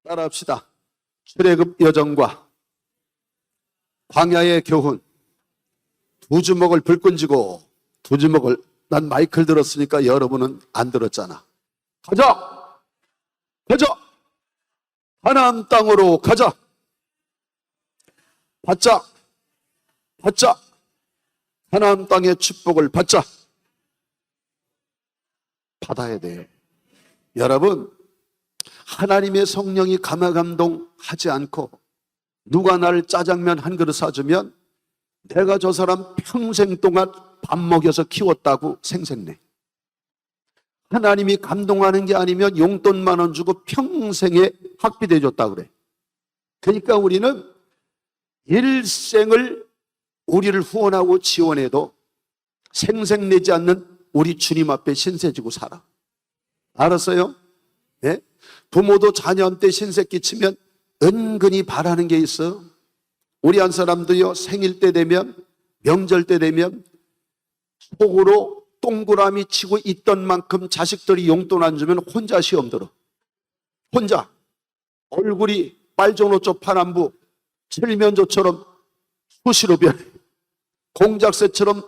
따라합시다. 출애굽 여정과 광야의 교훈. 두 주먹을 불끈 쥐고 두 주먹을, 난 마이크를 들었으니까 여러분은 안 들었잖아. 가자! 가자! 가나안 땅으로 가자! 받자! 받자! 가나안 땅의 축복을 받자! 받아야 돼요. 여러분, 하나님의 성령이 감화감동하지 않고 누가 나를 짜장면 한 그릇 사주면 내가 저 사람 평생 동안 밥 먹여서 키웠다고 생색내. 하나님이 감동하는 게 아니면 용돈 10,000원 주고 평생에 학비 대줬다 그래. 그러니까 우리는 일생을 우리를 후원하고 지원해도 생색내지 않는 우리 주님 앞에 신세지고 살아. 알았어요? 네? 부모도 자녀한테 신세 끼치면 은근히 바라는 게 있어. 우리 한 사람도요, 생일 때 되면, 명절 때 되면 속으로 동그라미 치고 있던 만큼 자식들이 용돈 안 주면 혼자 시험 들어. 혼자. 얼굴이 빨종노초 파남부 칠면조처럼 수시로 변해. 공작새처럼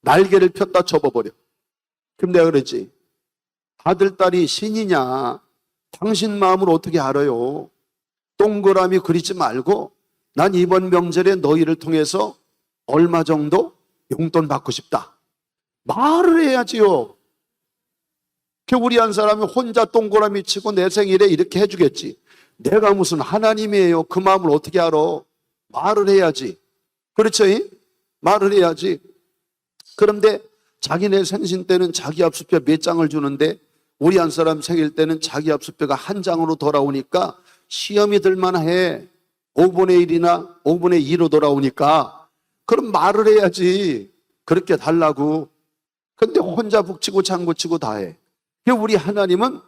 날개를 폈다 접어버려. 그럼 내가 그랬지, 아들, 딸이 신이냐? 당신 마음을 어떻게 알아요? 동그라미 그리지 말고 난 이번 명절에 너희를 통해서 얼마 정도 용돈 받고 싶다. 말을 해야지요. 우리 한 사람이 혼자 동그라미 치고 내 생일에 이렇게 해주겠지. 내가 무슨 하나님이에요. 그 마음을 어떻게 알아? 말을 해야지. 그렇죠? 말을 해야지. 그런데 자기네 생신 때는 자기 압수표 몇 장을 주는데 우리 한 사람 생일 때는 자기 압수표가 한 장으로 돌아오니까 시험이 들만해. 5분의 1이나 5분의 2로 돌아오니까 그럼 말을 해야지. 그렇게 달라고. 근데 혼자 북치고 장구치고 다 해. 우리 하나님은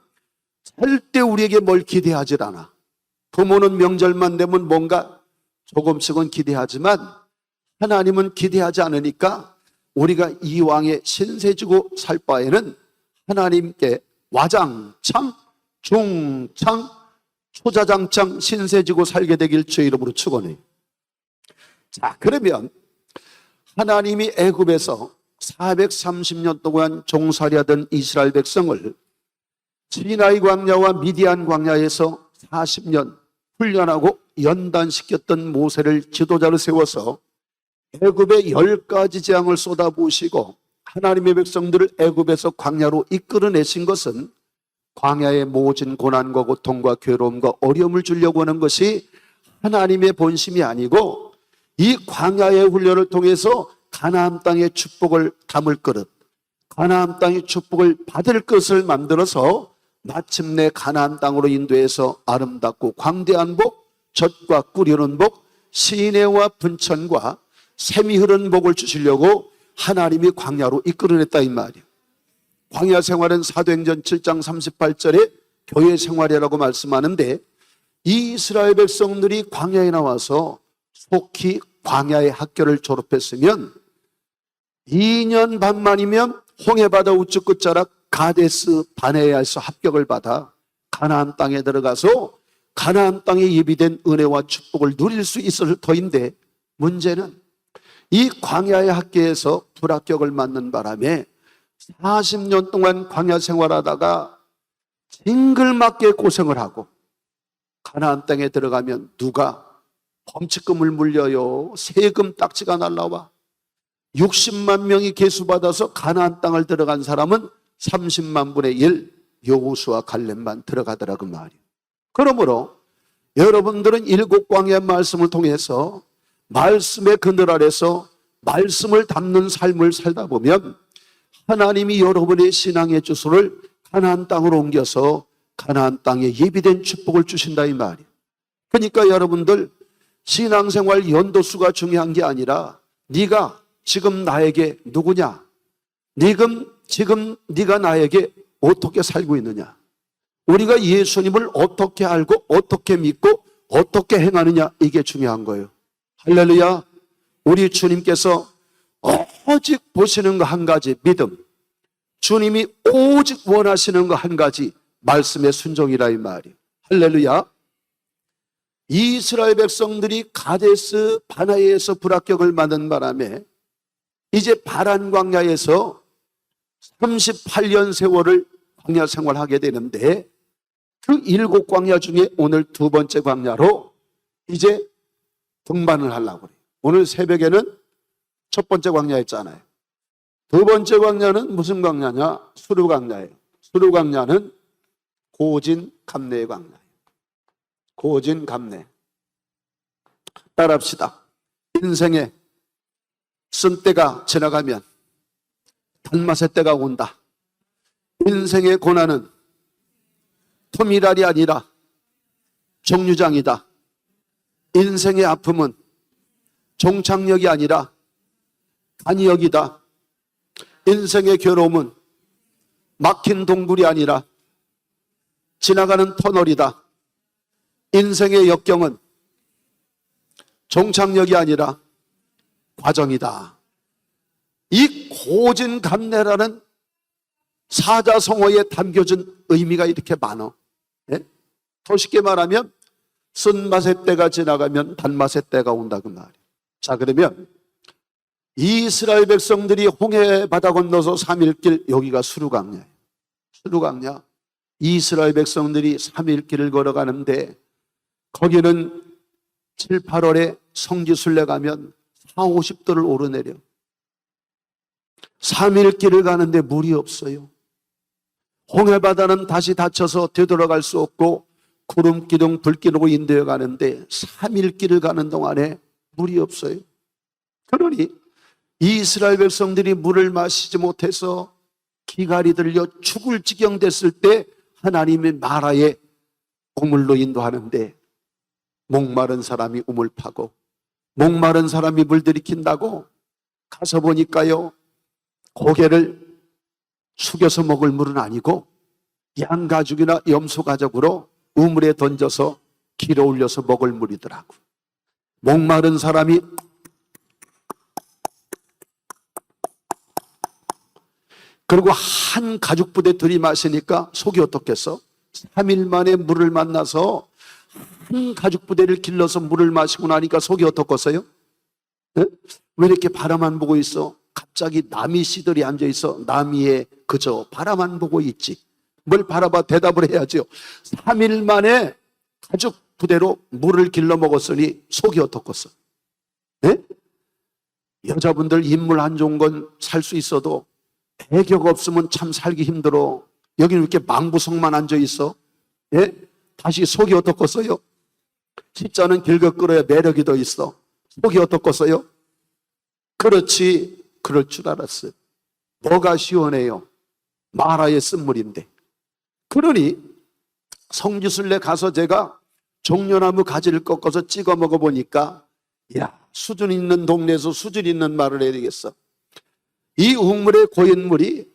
절대 우리에게 뭘 기대하지 않아. 부모는 명절만 되면 뭔가 조금씩은 기대하지만 하나님은 기대하지 않으니까 우리가 이왕에 신세지고 살 바에는 하나님께 와장창, 중창, 초자장창 신세지고 살게 되길 주의 이름으로 축원해요. 자, 그러면 하나님이 애굽에서 430년 동안 종살이하던 이스라엘 백성을 시나이 광야와 미디안 광야에서 40년 훈련하고 연단시켰던 모세를 지도자로 세워서 애굽의 10가지 재앙을 쏟아부으시고 하나님의 백성들을 애굽에서 광야로 이끌어내신 것은 광야의 모진 고난과 고통과 괴로움과 어려움을 주려고 하는 것이 하나님의 본심이 아니고 이 광야의 훈련을 통해서 가나안 땅의 축복을 담을 그릇, 가나안 땅의 축복을 받을 것을 만들어서 마침내 가나안 땅으로 인도해서 아름답고 광대한 복, 젖과 꿀이 흐르는 복, 시내와 분천과 샘이 흐르는 복을 주시려고 하나님이 광야로 이끌어냈다 이 말이에요. 광야 생활은 사도행전 7장 38절에 교회 생활이라고 말씀하는데 이 이스라엘 백성들이 광야에 나와서 속히 광야의 학교를 졸업했으면 2년 반 만이면 홍해바다 우측 끝자락 가데스 바네아에서 합격을 받아 가나안 땅에 들어가서 가나안 땅에 예비된 은혜와 축복을 누릴 수 있을 터인데 문제는 이 광야의 학교에서 불합격을 맞는 바람에 40년 동안 광야 생활하다가 징글맞게 고생을 하고 가나안 땅에 들어가면 누가 범칙금을 물려요. 세금 딱지가 날라와. 60만 명이 계수받아서 가나안 땅을 들어간 사람은 30만 분의 1 여호수아 갈렙만 들어가더라 그 말이에요. 그러므로 여러분들은 7광야의 말씀을 통해서 말씀의 그늘 아래서 말씀을 담는 삶을 살다 보면 하나님이 여러분의 신앙의 주소를 가나안 땅으로 옮겨서 가나안 땅에 예비된 축복을 주신다 이 말이에요. 그러니까 여러분들 신앙생활 연도수가 중요한 게 아니라 네가 지금 나에게 누구냐? 지금 네가 나에게 어떻게 살고 있느냐? 우리가 예수님을 어떻게 알고 어떻게 믿고 어떻게 행하느냐 이게 중요한 거예요. 할렐루야. 우리 주님께서 오직 보시는 거 한 가지 믿음, 주님이 오직 원하시는 거 한 가지 말씀의 순종이라 이 말이에요. 할렐루야. 이스라엘 백성들이 가데스 바네아에서 불합격을 맞은 바람에 이제 바란 광야에서 38년 세월을 광야 생활하게 되는데, 그 7광야 중에 오늘 두 번째 광야로 이제 등반을 하려고 그래요. 오늘 새벽에는 첫 번째 광야였잖아요. 두 번째 광야는 무슨 광야냐? 수르 광야예요. 수르 광야는 고진 감내의 광야예요. 고진 감내. 따라합시다. 인생에 쓴 때가 지나가면 단맛의 때가 온다. 인생의 고난은 토미랄이 아니라 정류장이다. 인생의 아픔은 종착역이 아니라 간역이다. 인생의 괴로움은 막힌 동굴이 아니라 지나가는 터널이다. 인생의 역경은 종착역이 아니라 과정이다. 이 고진감래라는 사자성어에 담겨진 의미가 이렇게 많아. 예? 더 쉽게 말하면 쓴맛의 때가 지나가면 단맛의 때가 온다 그 말이에요. 자, 그러면 이스라엘 백성들이 홍해 바다 건너서 3일길, 여기가 수르광야예요. 수르광야. 이스라엘 백성들이 3일길을 걸어가는데 거기는 7, 8월에 성지순례 가면 4, 50도를 오르내려. 3일길을 가는데 물이 없어요. 홍해바다는 다시 닫혀서 되돌아갈 수 없고 구름 기둥 불기둥으로 인도해 가는데 3일길을 가는 동안에 물이 없어요. 그러니 이스라엘 백성들이 물을 마시지 못해서 기갈이 들려 죽을 지경 됐을 때 하나님의 마라에 우물로 인도하는데, 목마른 사람이 우물 파고 목마른 사람이 물 들이킨다고 가서 보니까요, 고개를 숙여서 먹을 물은 아니고 양가죽이나 염소가죽으로 우물에 던져서 길어 올려서 먹을 물이더라고. 목마른 사람이 그리고 한 가죽 부대 들이마시니까 속이 어떻겠어? 3일 만에 물을 만나서 한 가죽 부대를 길러서 물을 마시고 나니까 속이 어떻겠어요? 네? 왜 이렇게 바라만 보고 있어? 갑자기 나미 씨들이 앉아있어. 나미에 그저 바라만 보고 있지. 뭘 바라봐? 대답을 해야죠. 3일 만에 가죽 부대로 물을 길러 먹었으니 속이 어떻겠어? 네? 여자분들 인물 안 좋은 건 살 수 있어도 배격 없으면 참 살기 힘들어. 여기는 이렇게 망부석만 앉아있어. 예? 다시 속이 어떻겠어요? 십자는 길거 끌어야 매력이 더 있어. 속이 어떻겠어요? 그렇지, 그럴 줄 알았어요. 뭐가 시원해요? 마라의 쓴물인데. 그러니 성지순례 가서 제가 종려나무 가지를 꺾어서 찍어 먹어보니까, 야, 수준 있는 동네에서 수준 있는 말을 해야 되겠어. 이 우물의 고인 물이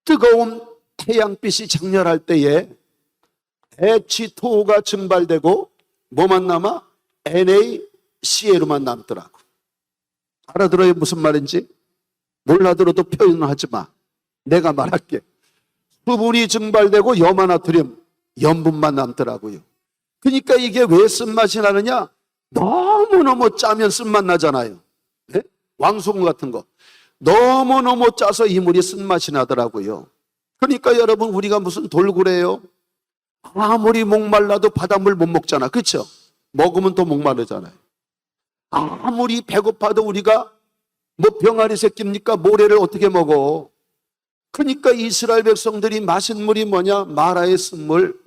뜨거운 태양빛이 장렬할 때에 H2O가 증발되고 뭐만 남아? NaCl만 남더라고. 알아들어요? 무슨 말인지? 몰라들어도 표현을 하지 마. 내가 말할게. 수분이 증발되고 염화나트륨, 염분만 남더라고요. 그러니까 이게 왜 쓴맛이 나느냐? 너무너무 짜면 쓴맛 나잖아요. 네? 왕소금 같은 거. 너무너무 짜서 이 물이 쓴맛이 나더라고요. 그러니까 여러분, 우리가 무슨 돌고래요? 아무리 목말라도 바닷물 못 먹잖아. 그렇죠? 먹으면 또 목마르잖아요. 아무리 배고파도 우리가 뭐 병아리 새끼입니까? 모래를 어떻게 먹어? 그러니까 이스라엘 백성들이 마신 물이 뭐냐? 마라의 쓴물.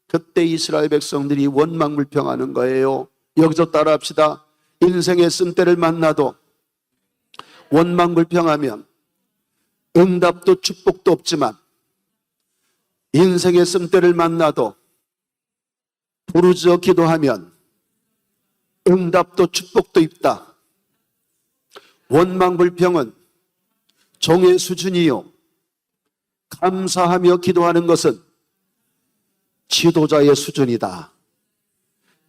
그때 이스라엘 백성들이 원망불평하는 거예요. 여기서 따라합시다. 인생의 쓴때를 만나도 원망불평하면 응답도 축복도 없지만, 인생의 쓴때를 만나도 부르짖어 기도하면 응답도 축복도 있다. 원망불평은 종의 수준이요, 감사하며 기도하는 것은 지도자의 수준이다.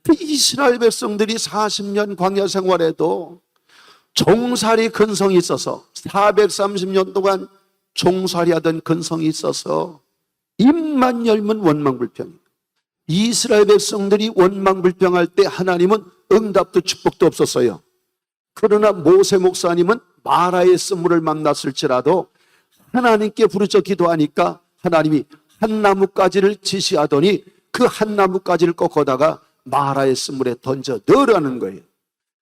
그 이스라엘 백성들이 40년 광야 생활에도 종살이 근성이 있어서 430년 동안 종살이 하던 근성이 있어서 입만 열면 원망불평. 이스라엘 백성들이 원망불평할 때 하나님은 응답도 축복도 없었어요. 그러나 모세 목사님은 마라의 쓴물을 만났을지라도 하나님께 부르짖어 기도하니까 하나님이 한 나뭇가지를 지시하더니 그 한 나뭇가지를 꺾어다가 마라의 쓴물에 던져 넣으라는 거예요.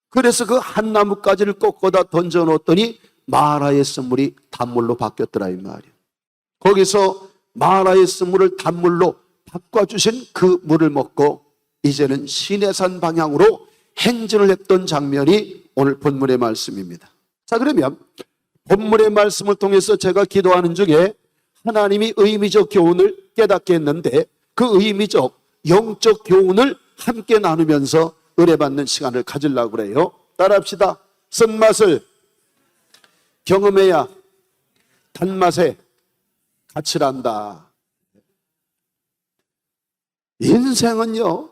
그래서 그 한 나뭇가지를 꺾어다 던져 놓았더니 마라의 쓴물이 단물로 바뀌었더라 이 말이에요. 거기서 마라의 쓴물을 단물로 바꿔주신 그 물을 먹고 이제는 시내산 방향으로 행진을 했던 장면이 오늘 본문의 말씀입니다. 자, 그러면 본문의 말씀을 통해서 제가 기도하는 중에 하나님이 의미적 교훈을 깨닫게 했는데 그 의미적 영적 교훈을 함께 나누면서 은혜받는 시간을 가지려고 그래요. 따라합시다. 쓴맛을 경험해야 단맛에 가치를 안다. 인생은요,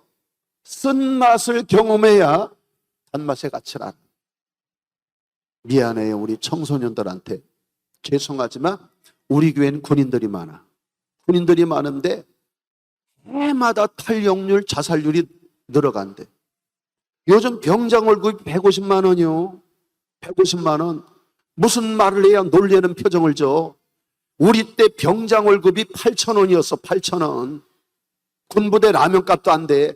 쓴맛을 경험해야 단맛의 가치를 안다. 미안해요, 우리 청소년들한테. 죄송하지만 우리 교회는 군인들이 많아. 군인들이 많은데 해마다 탈영률, 자살률이 늘어간대. 요즘 병장 월급이 150만 원이요. 150만 원. 무슨 말을 해야 놀리는 표정을 줘. 우리 때 병장 월급이 8천 원이었어. 8천 원. 군부대 라면값도 안 돼.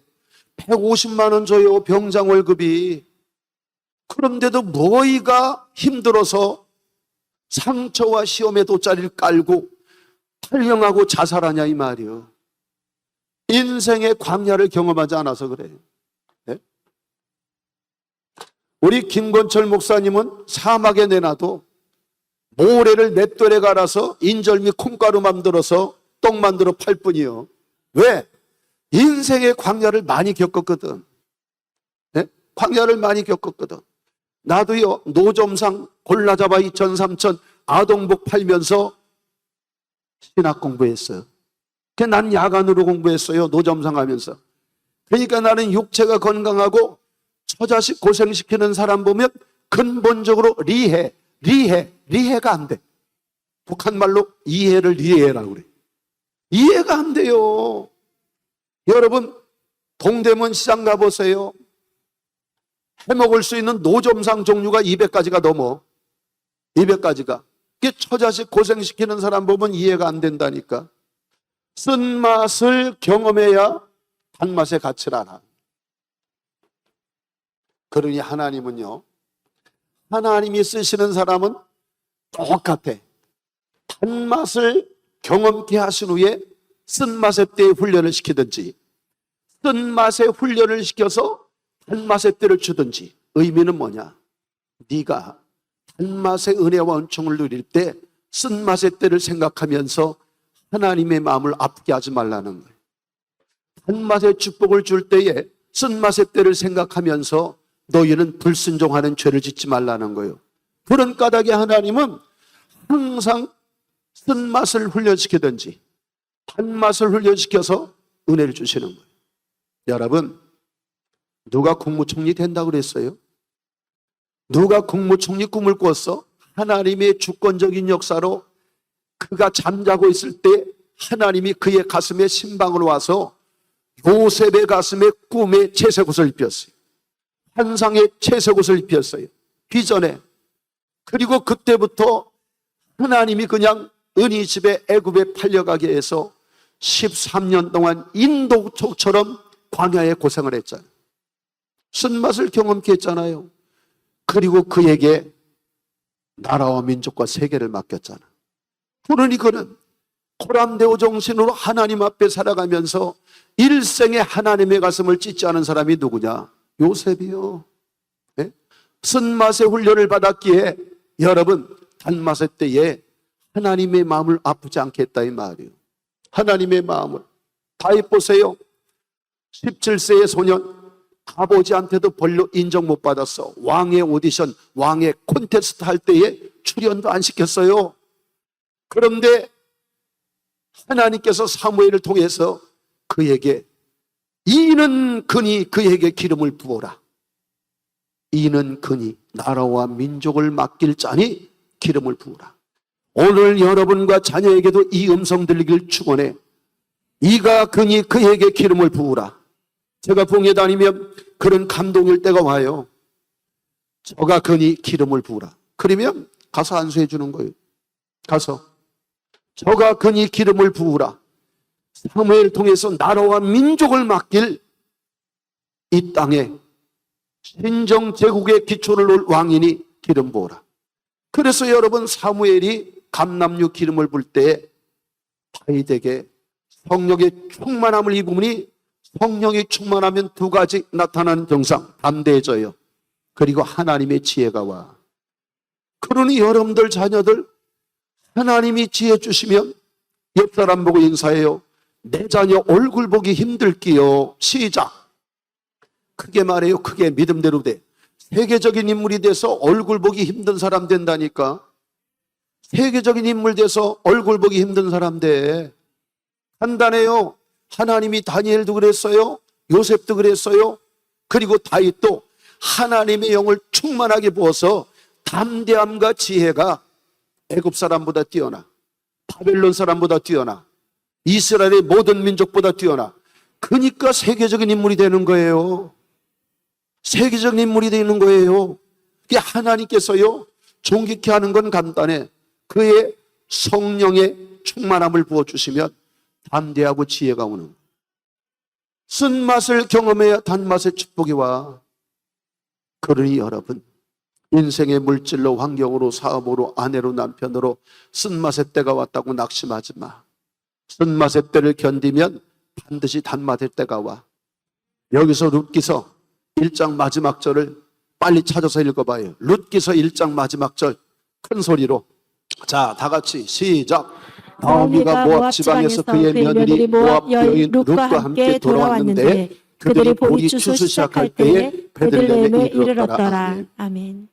150만 원 줘요, 병장 월급이. 그런데도 너희가 힘들어서 상처와 시험의 돗자리를 깔고 탈영하고 자살하냐 이 말이요. 인생의 광야를 경험하지 않아서 그래요. 네? 우리 김건철 목사님은 사막에 내놔도 모래를 맷돌에 갈아서 인절미 콩가루 만들어서 떡 만들어 팔 뿐이요. 왜? 인생의 광야를 많이 겪었거든. 네? 광야를 많이 겪었거든. 나도요, 노점상 골라잡아 2천 3천 아동복 팔면서 신학 공부했어요. 난 야간으로 공부했어요. 노점상 하면서. 그러니까 나는 육체가 건강하고 처자식 고생시키는 사람 보면 근본적으로 리해가 안 돼. 북한말로 이해를 리해라고 그래. 이해가 안 돼요. 여러분, 동대문 시장 가보세요. 해먹을 수 있는 노점상 종류가 200가지가 넘어. 200가지가. 이게 처자식 고생시키는 사람 보면 이해가 안 된다니까. 쓴맛을 경험해야 단맛의 가치를 알아. 그러니 하나님은요, 하나님이 쓰시는 사람은 똑같아. 단맛을 경험케 하신 후에 쓴맛의 때에 훈련을 시키든지 쓴맛의 훈련을 시켜서 단맛의 때를 주든지. 의미는 뭐냐? 네가 단맛의 은혜와 은총을 누릴 때 쓴맛의 때를 생각하면서 하나님의 마음을 아프게 하지 말라는 거예요. 단맛의 축복을 줄 때에 쓴맛의 때를 생각하면서 너희는 불순종하는 죄를 짓지 말라는 거예요. 그런 까닭에 하나님은 항상 쓴맛을 훈련시키든지 단맛을 훈련시켜서 은혜를 주시는 거예요. 여러분, 누가 국무총리 된다고 그랬어요? 누가 국무총리 꿈을 꿨어? 하나님의 주권적인 역사로 그가 잠자고 있을 때 하나님이 그의 가슴에 신방으로 와서 요셉의 가슴에 꿈에 채색옷을 입혔어요. 환상에 채색옷을 입혔어요. 비전에. 그리고 그때부터 하나님이 그냥 은희집에 애굽에 팔려가게 해서 13년 동안 인도족처럼 광야에 고생을 했잖아요. 쓴맛을 경험케 했잖아요. 그리고 그에게 나라와 민족과 세계를 맡겼잖아. 그러니 그는 고람대오 정신으로 하나님 앞에 살아가면서 일생에 하나님의 가슴을 찢지 않은 사람이 누구냐? 요셉이요. 네? 쓴맛의 훈련을 받았기에 여러분, 단맛의 때에 하나님의 마음을 아프지 않겠다 이 말이에요. 하나님의 마음을. 다윗 보세요. 17세의 소년, 아버지한테도 별로 인정 못 받았어. 왕의 오디션, 왕의 콘테스트 할 때에 출연도 안 시켰어요. 그런데 하나님께서 사무엘을 통해서 그에게 이는 그니 그에게 기름을 부어라. 이는 그니 나라와 민족을 맡길 자니 기름을 부으라. 오늘 여러분과 자녀에게도 이 음성 들리길 축원해. 이가 그니 그에게 기름을 부으라. 제가 봉에 다니면 그런 감동일 때가 와요. 저가 그니 기름을 부으라. 그러면 가서 안수해 주는 거예요. 가서 저가 그니 기름을 부으라. 사무엘 통해서 나라와 민족을 맡길 이 땅에 신정 제국의 기초를 놓을 왕이니 기름 부으라. 그래서 여러분, 사무엘이 감람류 기름을 부을 때 다윗에게 성령의 충만함을 입으니, 성령이 충만하면 두 가지 나타나는 정상, 담대해져요. 그리고 하나님의 지혜가 와. 그러니 여러분들 자녀들, 하나님이 지혜 주시면 옆 사람 보고 인사해요. 내 자녀 얼굴 보기 힘들기요. 시작. 크게 말해요. 크게. 믿음대로 돼. 세계적인 인물이 돼서 얼굴 보기 힘든 사람 된다니까. 세계적인 인물 돼서 얼굴 보기 힘든 사람 돼. 간단해요. 하나님이 다니엘도 그랬어요. 요셉도 그랬어요. 그리고 다윗도 하나님의 영을 충만하게 부어서 담대함과 지혜가 애굽 사람보다 뛰어나, 바벨론 사람보다 뛰어나, 이스라엘의 모든 민족보다 뛰어나. 그러니까 세계적인 인물이 되는 거예요. 세계적인 인물이 되는 거예요. 그게 하나님께서요, 존귀케 하는 건 간단해. 그의 성령의 충만함을 부어주시면 담대하고 지혜가 오는. 쓴맛을 경험해야 단맛의 축복이 와. 그러니 여러분, 인생의 물질로, 환경으로, 사업으로, 아내로, 남편으로 쓴맛의 때가 왔다고 낙심하지 마. 쓴맛의 때를 견디면 반드시 단맛의 때가 와. 여기서 룻기서 1장 마지막 절을 빨리 찾아서 읽어봐요. 룻기서 1장 마지막 절 큰 소리로. 자, 다 같이 시작. 나오미가 모압 지방에서 그의 며느리 모압 여인 룻과 함께 돌아왔는데 그들이 보리 추수 시작할 때에 베들레헴에 이르렀더라. 아멘.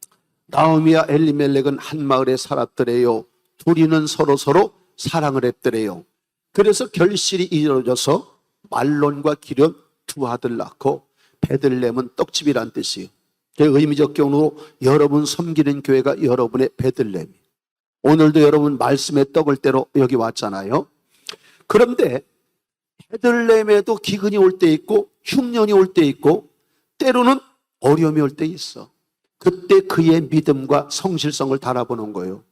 나오미와 엘리멜렉은 한 마을에 살았더래요. 둘이는 서로 사랑을 했더래요. 그래서 결실이 이루어져서 말론과 기련 두 아들 낳고, 베들레헴은 떡집이란 뜻이에요. 의미적 경우로 여러분 섬기는 교회가 여러분의 베들레헴. 오늘도 여러분 말씀의 떡을 떼러 여기 왔잖아요. 그런데 베들레헴에도 기근이 올 때 있고 흉년이 올 때 있고 때로는 어려움이 올 때 있어. 그때 그의 믿음과 성실성을 달아보는 거예요.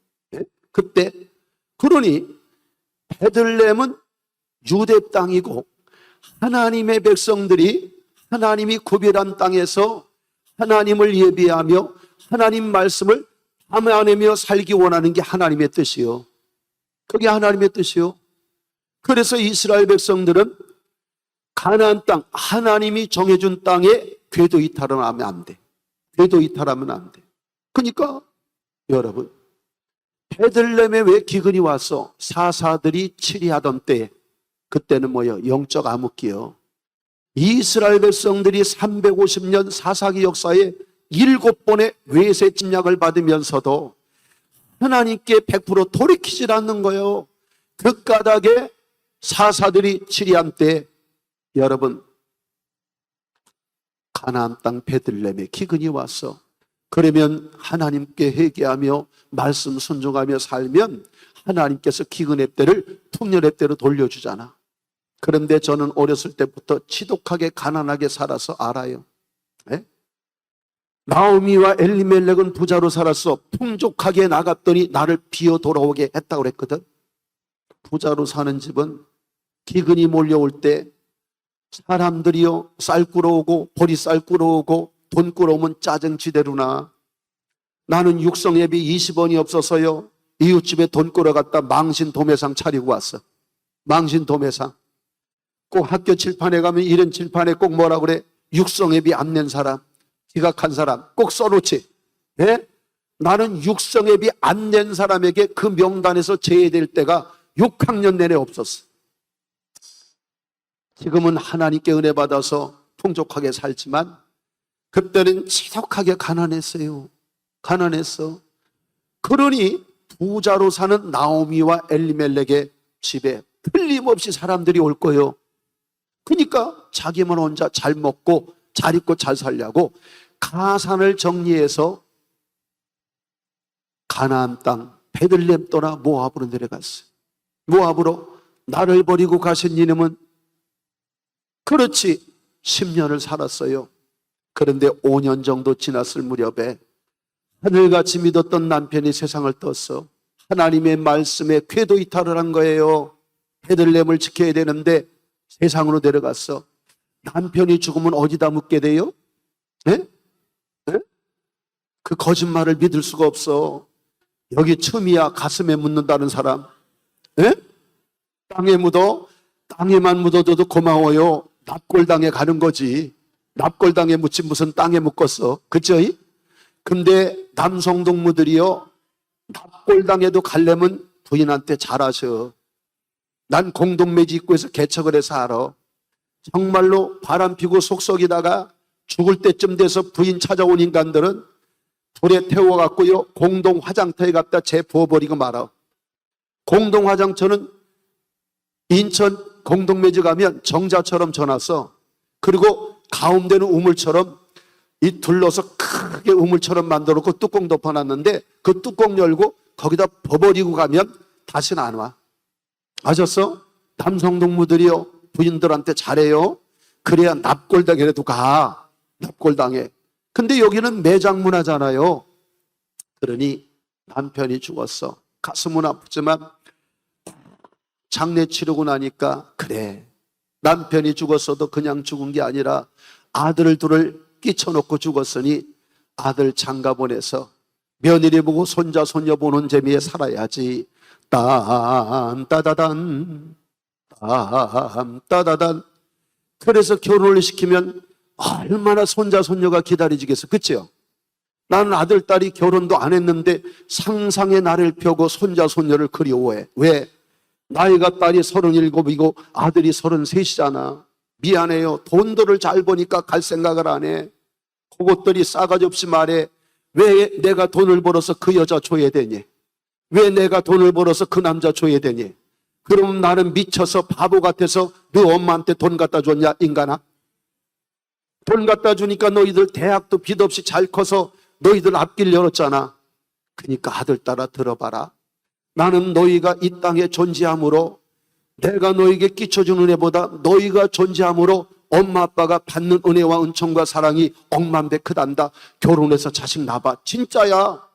그때. 그러니 베들레헴은 유대 땅이고 하나님의 백성들이 하나님이 구별한 땅에서 하나님을 예비하며 하나님 말씀을 담아내며 살기 원하는 게 하나님의 뜻이요. 그게 하나님의 뜻이요. 그래서 이스라엘 백성들은 가나안 땅, 하나님이 정해준 땅에 궤도 이탈하면 안 돼. 궤도 이탈하면 안 돼. 그러니까 여러분, 베들레헴에 왜 기근이 와서 사사들이 치리하던 때에, 그때는 뭐요? 영적 암흑기요. 이스라엘 백성들이 350년 사사기 역사에 7번의 외세 침략을 받으면서도 하나님께 100% 돌이키질 않는 거예요. 그 까닭에 사사들이 치리한 때 여러분, 가나안 땅 베들레헴에 기근이 왔어. 그러면 하나님께 회개하며 말씀 순종하며 살면 하나님께서 기근의 때를 풍년의 때로 돌려주잖아. 그런데 저는 어렸을 때부터 지독하게 가난하게 살아서 알아요. 네? 나오미와 엘리멜렉은 부자로 살았어. 풍족하게 나갔더니 나를 비어 돌아오게 했다고 그랬거든. 부자로 사는 집은 기근이 몰려올 때 사람들이요, 쌀 꾸러오고 보리 쌀 꾸러오고 돈 꾸러오면 짜증지대로나. 나는 육성예비 20원이 없어서요, 이웃집에 돈 꾸러갔다 망신 도매상 차리고 왔어. 망신 도매상. 꼭 학교 칠판에 가면 이런 칠판에 꼭 뭐라 그래? 육성예비 안 낸 사람, 지각한 사람 꼭 써놓지. 예? 나는 육성예비 안 낸 사람에게 그 명단에서 제외될 때가 6학년 내내 없었어. 지금은 하나님께 은혜 받아서 풍족하게 살지만 그때는 지독하게 가난했어요. 가난했어. 그러니 부자로 사는 나오미와 엘리멜렉의 집에 틀림없이 사람들이 올 거예요. 그러니까 자기만 혼자 잘 먹고 잘 입고 잘 살려고 가산을 정리해서 가나안 땅 베들레헴 떠나 모압으로 내려갔어요. 모압으로 나를 버리고 가신 이놈은 그렇지 10년을 살았어요. 그런데 5년 정도 지났을 무렵에 하늘같이 믿었던 남편이 세상을 떴어. 하나님의 말씀에 궤도 이탈을 한 거예요. 베들레헴을 지켜야 되는데 세상으로 내려갔어. 남편이 죽으면 어디다 묻게 돼요? 네? 네? 그 거짓말을 믿을 수가 없어. 여기 처음이야. 가슴에 묻는다는 사람. 네? 땅에 묻어? 땅에만 묻어줘도 고마워요. 납골당에 가는 거지. 납골당에 묻지 무슨 땅에 묻겠어. 그죠? 근데 남성 동무들이요, 납골당에도 가려면 부인한테 잘하셔. 난 공동매지 입구에서 개척을 해서 알아. 정말로 바람 피고 속썩이다가 죽을 때쯤 돼서 부인 찾아온 인간들은 불에 태워갖고요, 공동 화장터에 갖다 재 부어버리고 말아. 공동 화장터는 인천 공동매지 가면 정자처럼 져놨어. 그리고 가운데는 우물처럼 이 둘러서 크게 우물처럼 만들었고 뚜껑 덮어놨는데 그 뚜껑 열고 거기다 버버리고 가면 다시는 안 와. 아셨어? 남성 동무들이요, 부인들한테 잘해요. 그래야 납골당에라도 가. 납골당에. 근데 여기는 매장 문화잖아요. 그러니 남편이 죽었어. 가슴은 아프지만 장례 치르고 나니까 그래, 남편이 죽었어도 그냥 죽은 게 아니라 아들을 둘을 끼쳐놓고 죽었으니 아들 장가 보내서 며느리 보고 손자 손녀 보는 재미에 살아야지. 땀 따다단 땀 따다단. 그래서 결혼을 시키면 얼마나 손자 손녀가 기다리지겠어. 그치요? 나는 아들 딸이 결혼도 안 했는데 상상의 날을 펴고 손자 손녀를 그리워해. 왜? 나이가 딸이 37이고 아들이 33이잖아. 미안해요. 돈들을 잘 버니까 갈 생각을 안 해. 그것들이 싸가지 없이 말해. 왜 내가 돈을 벌어서 그 여자 줘야 되니? 왜 내가 돈을 벌어서 그 남자 줘야 되니? 그럼 나는 미쳐서 바보 같아서 너 엄마한테 돈 갖다 줬냐, 인간아? 돈 갖다 주니까 너희들 대학도 빚 없이 잘 커서 너희들 앞길 열었잖아. 그러니까 아들 따라 들어봐라. 나는 너희가 이 땅에 존재함으로, 내가 너희에게 끼쳐주는 은혜보다 너희가 존재함으로 엄마 아빠가 받는 은혜와 은총과 사랑이 억만배 크단다. 결혼해서 자식 낳아봐. 진짜야.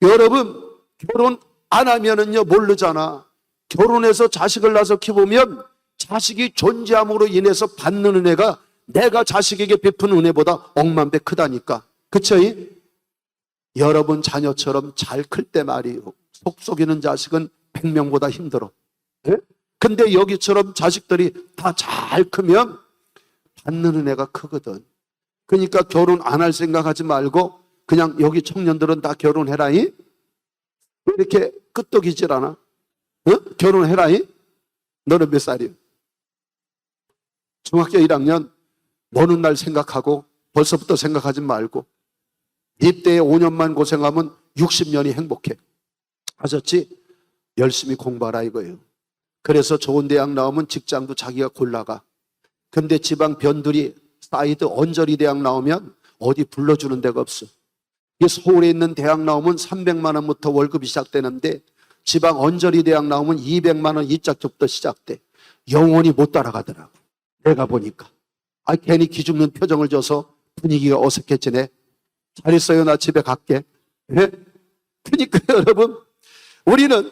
여러분, 결혼 안 하면은요 모르잖아. 결혼해서 자식을 낳아서 키우면 자식이 존재함으로 인해서 받는 은혜가 내가 자식에게 베푼 은혜보다 억만배 크다니까. 그쵸? 여러분 자녀처럼 잘 클 때 말이에요, 속 속이는 자식은 100명보다 힘들어. 네? 근데 여기처럼 자식들이 다 잘 크면 받는 은혜가 크거든. 그러니까 결혼 안 할 생각하지 말고 그냥 여기 청년들은 다 결혼해라이. 왜 이렇게 끄떡이질 않아? 결혼해라이. 너는 몇 살이야? 중학교 1학년 노는 날 생각하고 벌써부터 생각하지 말고 입대에 5년만 고생하면 60년이 행복해. 아셨지? 열심히 공부하라 이거예요. 그래서 좋은 대학 나오면 직장도 자기가 골라가. 근데 지방 변두리 사이드 언저리 대학 나오면 어디 불러주는 데가 없어. 서울에 있는 대학 나오면 300만 원부터 월급이 시작되는데 지방 언저리 대학 나오면 200만 원 이짝부터 시작돼. 영원히 못 따라가더라고. 내가 보니까. 괜히 기죽는 표정을 줘서 분위기가 어색해지네. 잘 있어요. 나 집에 갈게. 네? 그러니까 여러분, 우리는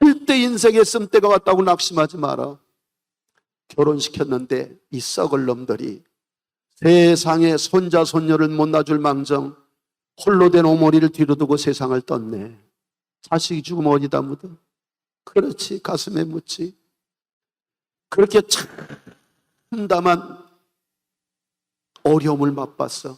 절대 인생에 쓴때가 왔다고 낙심하지 마라. 결혼시켰는데 이 썩을 놈들이 세상에 손자 손녀를 못 낳아줄 망정 홀로 된 오머리를 뒤로 두고 세상을 떴네. 자식이 죽으면 어디다 묻어? 그렇지, 가슴에 묻지. 그렇게 참담한 어려움을 맛봤어.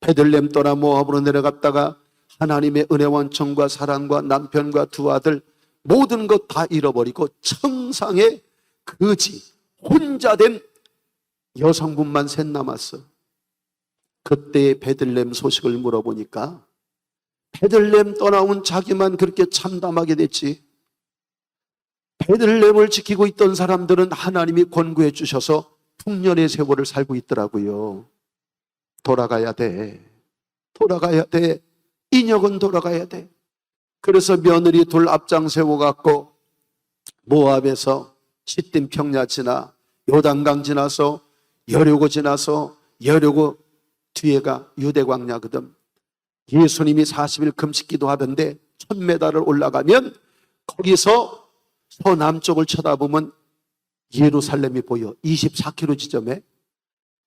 베들레헴 떠나 모압으로 내려갔다가 하나님의 은혜와 은총과 사랑과 남편과 두 아들 모든 것 다 잃어버리고 청상의 거지 혼자 된 여성분만 셋 남았어. 그때의 베들레헴 소식을 물어보니까 베들레헴 떠나온 자기만 그렇게 참담하게 됐지. 베들레헴을 지키고 있던 사람들은 하나님이 권고해 주셔서 풍년의 세월을 살고 있더라고요. 돌아가야 돼. 돌아가야 돼. 인역은 돌아가야 돼. 그래서 며느리 둘 앞장 세워갖고 모압에서 시딤 평야 지나 요단강 지나서 여리고 지나서 여리고 뒤에가 유대 광야거든. 예수님이 40일 금식 기도하던데 1000m를 올라가면 거기서 서남쪽을 쳐다보면 예루살렘이 보여. 24km 지점에.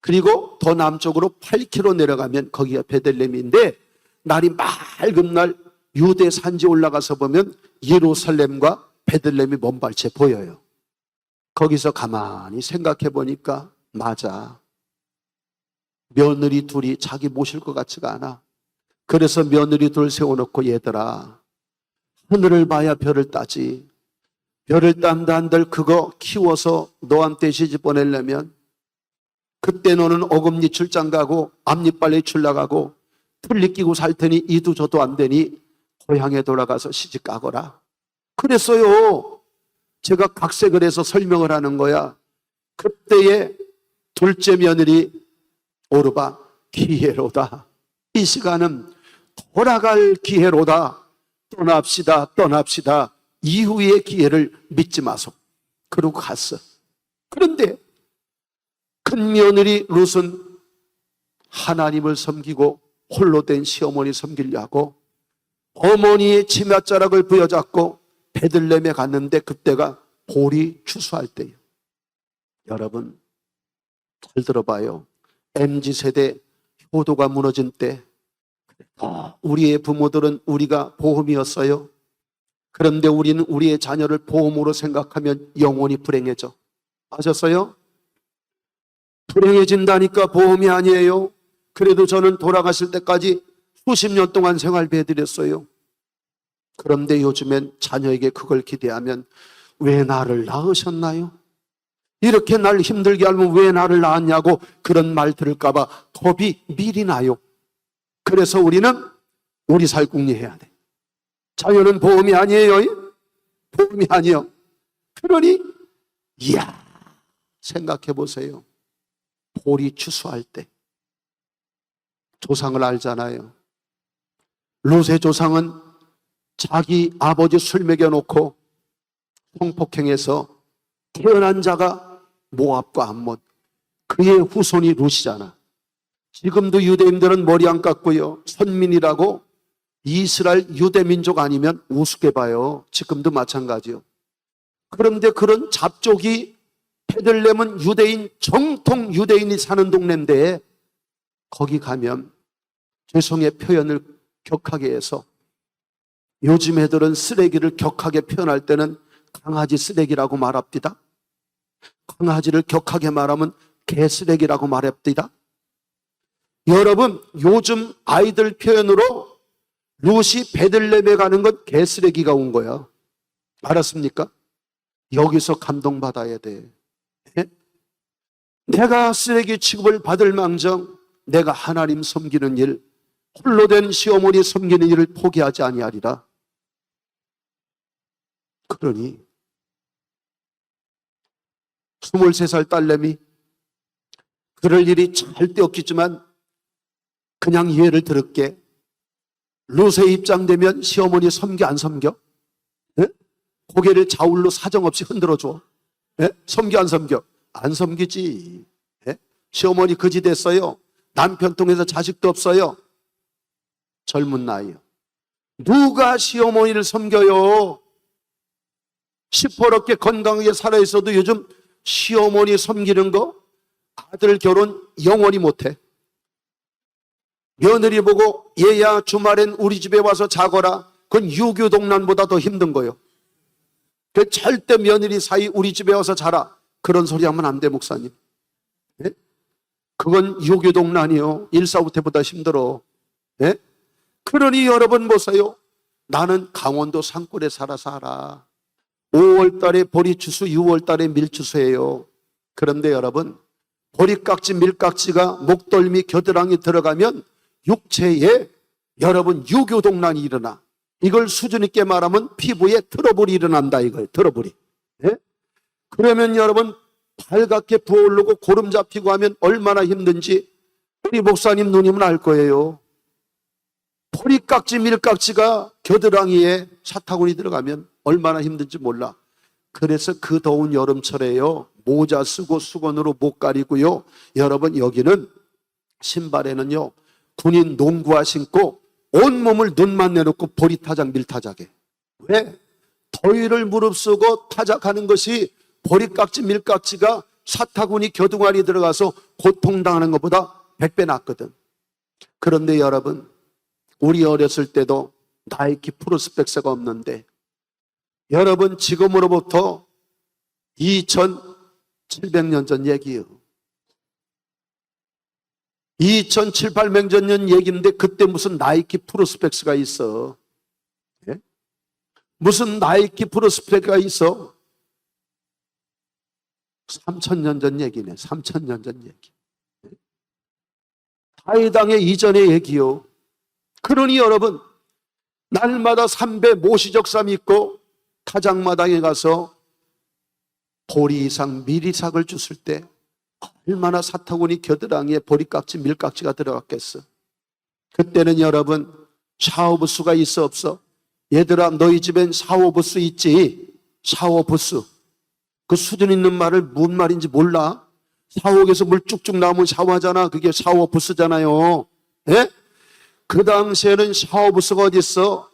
그리고 더 남쪽으로 8km 내려가면 거기가 베들레헴인데, 날이 맑은 날 유대 산지 올라가서 보면 예루살렘과 베들레헴이 먼발치에 보여요. 거기서 가만히 생각해 보니까 맞아. 며느리 둘이 자기 모실 것 같지가 않아. 그래서 며느리 둘 세워놓고, 얘들아, 하늘을 봐야 별을 따지. 별을 딴다 한들 그거 키워서 너한테 시집 보내려면 그때 너는 어금니 출장 가고 앞니빨리 출나가고 틀니 끼고 살 테니 이도 저도 안 되니 고향에 돌아가서 시집 가거라. 그랬어요. 제가 각색을 해서 설명을 하는 거야. 그때의 둘째 며느리 오르바, 기회로다. 이 시간은 돌아갈 기회로다. 떠납시다. 이후의 기회를 믿지 마소. 그러고 갔어. 그런데 큰 며느리 룻은 하나님을 섬기고 홀로 된 시어머니 섬기려고 어머니의 치맛자락을 부여잡고 베들레헴에 갔는데, 그때가 볼이 추수할 때예요. 여러분 잘 들어봐요. MZ세대 효도가 무너진 때 우리의 부모들은 우리가 보험이었어요. 그런데 우리는 우리의 자녀를 보험으로 생각하면 영원히 불행해져. 아셨어요? 불행해진다니까 보험이 아니에요. 그래도 저는 돌아가실 때까지 수십 년 동안 생활비 해드렸어요. 그런데 요즘엔 자녀에게 그걸 기대하면 왜 나를 낳으셨나요? 이렇게 날 힘들게 하면 왜 나를 낳았냐고 그런 말 들을까 봐 겁이 미리 나요. 그래서 우리는 우리 살궁리 해야 돼. 자녀는 보험이 아니에요. 보험이 아니요. 그러니 이야, 생각해 보세요. 볼이 추수할 때 조상을 알잖아요. 롯의 조상은 자기 아버지 술 먹여놓고 성폭행해서 태어난 자가 모압과 암몬, 그의 후손이 롯이잖아. 지금도 유대인들은 머리 안 깎고요, 선민이라고 이스라엘 유대민족 아니면 우습게 봐요. 지금도 마찬가지요. 그런데 그런 잡족이, 베들레헴은 유대인, 정통 유대인이 사는 동네인데 거기 가면, 죄송의 표현을 격하게 해서 요즘 애들은 쓰레기를 격하게 표현할 때는 강아지 쓰레기라고 말합디다. 강아지를 격하게 말하면 개쓰레기라고 말합디다. 여러분, 요즘 아이들 표현으로 롯이 베들레헴에 가는 건 개쓰레기가 온 거야. 알았습니까? 여기서 감동받아야 돼. 네? 내가 쓰레기 취급을 받을 망정 내가 하나님 섬기는 일, 홀로 된 시어머니 섬기는 일을 포기하지 아니하리라. 그러니 23살 딸내미, 그럴 일이 절대 없겠지만 그냥 예를 들을게. 롯의 입장 되면 시어머니 섬겨 안 섬겨? 네? 고개를 좌울로 사정없이 흔들어줘. 네? 섬겨 안 섬겨? 안 섬기지. 네? 시어머니 거지 됐어요. 남편 통해서 자식도 없어요. 젊은 나이요. 누가 시어머니를 섬겨요? 시퍼렇게 건강하게 살아있어도 요즘 시어머니 섬기는 거, 아들 결혼 영원히 못해. 며느리 보고 얘야 주말엔 우리 집에 와서 자거라. 그건 유교동란보다 더 힘든 거예요. 그 절대 며느리 사이 우리 집에 와서 자라. 그런 소리 하면 안 돼, 목사님. 네? 그건 유교동란이요. 일사후퇴보다 힘들어. 네? 그러니 여러분 보세요. 나는 강원도 산골에 살아. 5월 달에 보리추수, 6월 달에 밀추수예요. 그런데 여러분, 보리깍지, 밀깍지가 목덜미, 겨드랑이 들어가면 육체에 여러분 유교동란이 일어나. 이걸 수준 있게 말하면 피부에 트러블이 일어난다 이거예요. 트러블이. 네? 그러면 여러분 발갛게 부어오르고 고름 잡히고 하면 얼마나 힘든지 우리 목사님 누님은 알 거예요. 보리깍지 밀깍지가 겨드랑이에 사타구니 들어가면 얼마나 힘든지 몰라. 그래서 그 더운 여름철에요, 모자 쓰고 수건으로 목 가리고요, 여러분 여기는 신발에는요 군인 농구화 신고 온몸을 눈만 내놓고 보리타작 밀타작해. 왜? 더위를 무릅쓰고 타작하는 것이 보리깍지 밀깍지가 사타구니 겨둥아리 들어가서 고통당하는 것보다 100배 낫거든. 그런데 여러분, 우리 어렸을 때도 나이키 프로스펙스가 없는데, 여러분 지금으로부터 2700년 전 얘기예요. 2700, 800년 전 얘기인데 그때 무슨 나이키 프로스펙스가 있어? 예? 무슨 나이키 프로스펙스가 있어? 3000년 전 얘기네. 3000년 전 얘기. 다이당의 이전의 얘기요. 그러니 여러분, 날마다 삼배 모시적삼 입고 타작마당에 가서 보리이삭, 밀이삭을 주실 때 얼마나 사타구니 겨드랑이에 보리깍지, 밀깍지가 들어갔겠어. 그때는 여러분 샤워부스가 있어 없어? 얘들아, 너희 집엔 샤워부스 있지? 샤워부스. 그 수준 있는 말을 뭔 말인지 몰라? 샤워기에서 물 쭉쭉 나오면 샤워하잖아. 그게 샤워부스잖아요. 예? 그 당시에는 샤워부스가 어디 있어?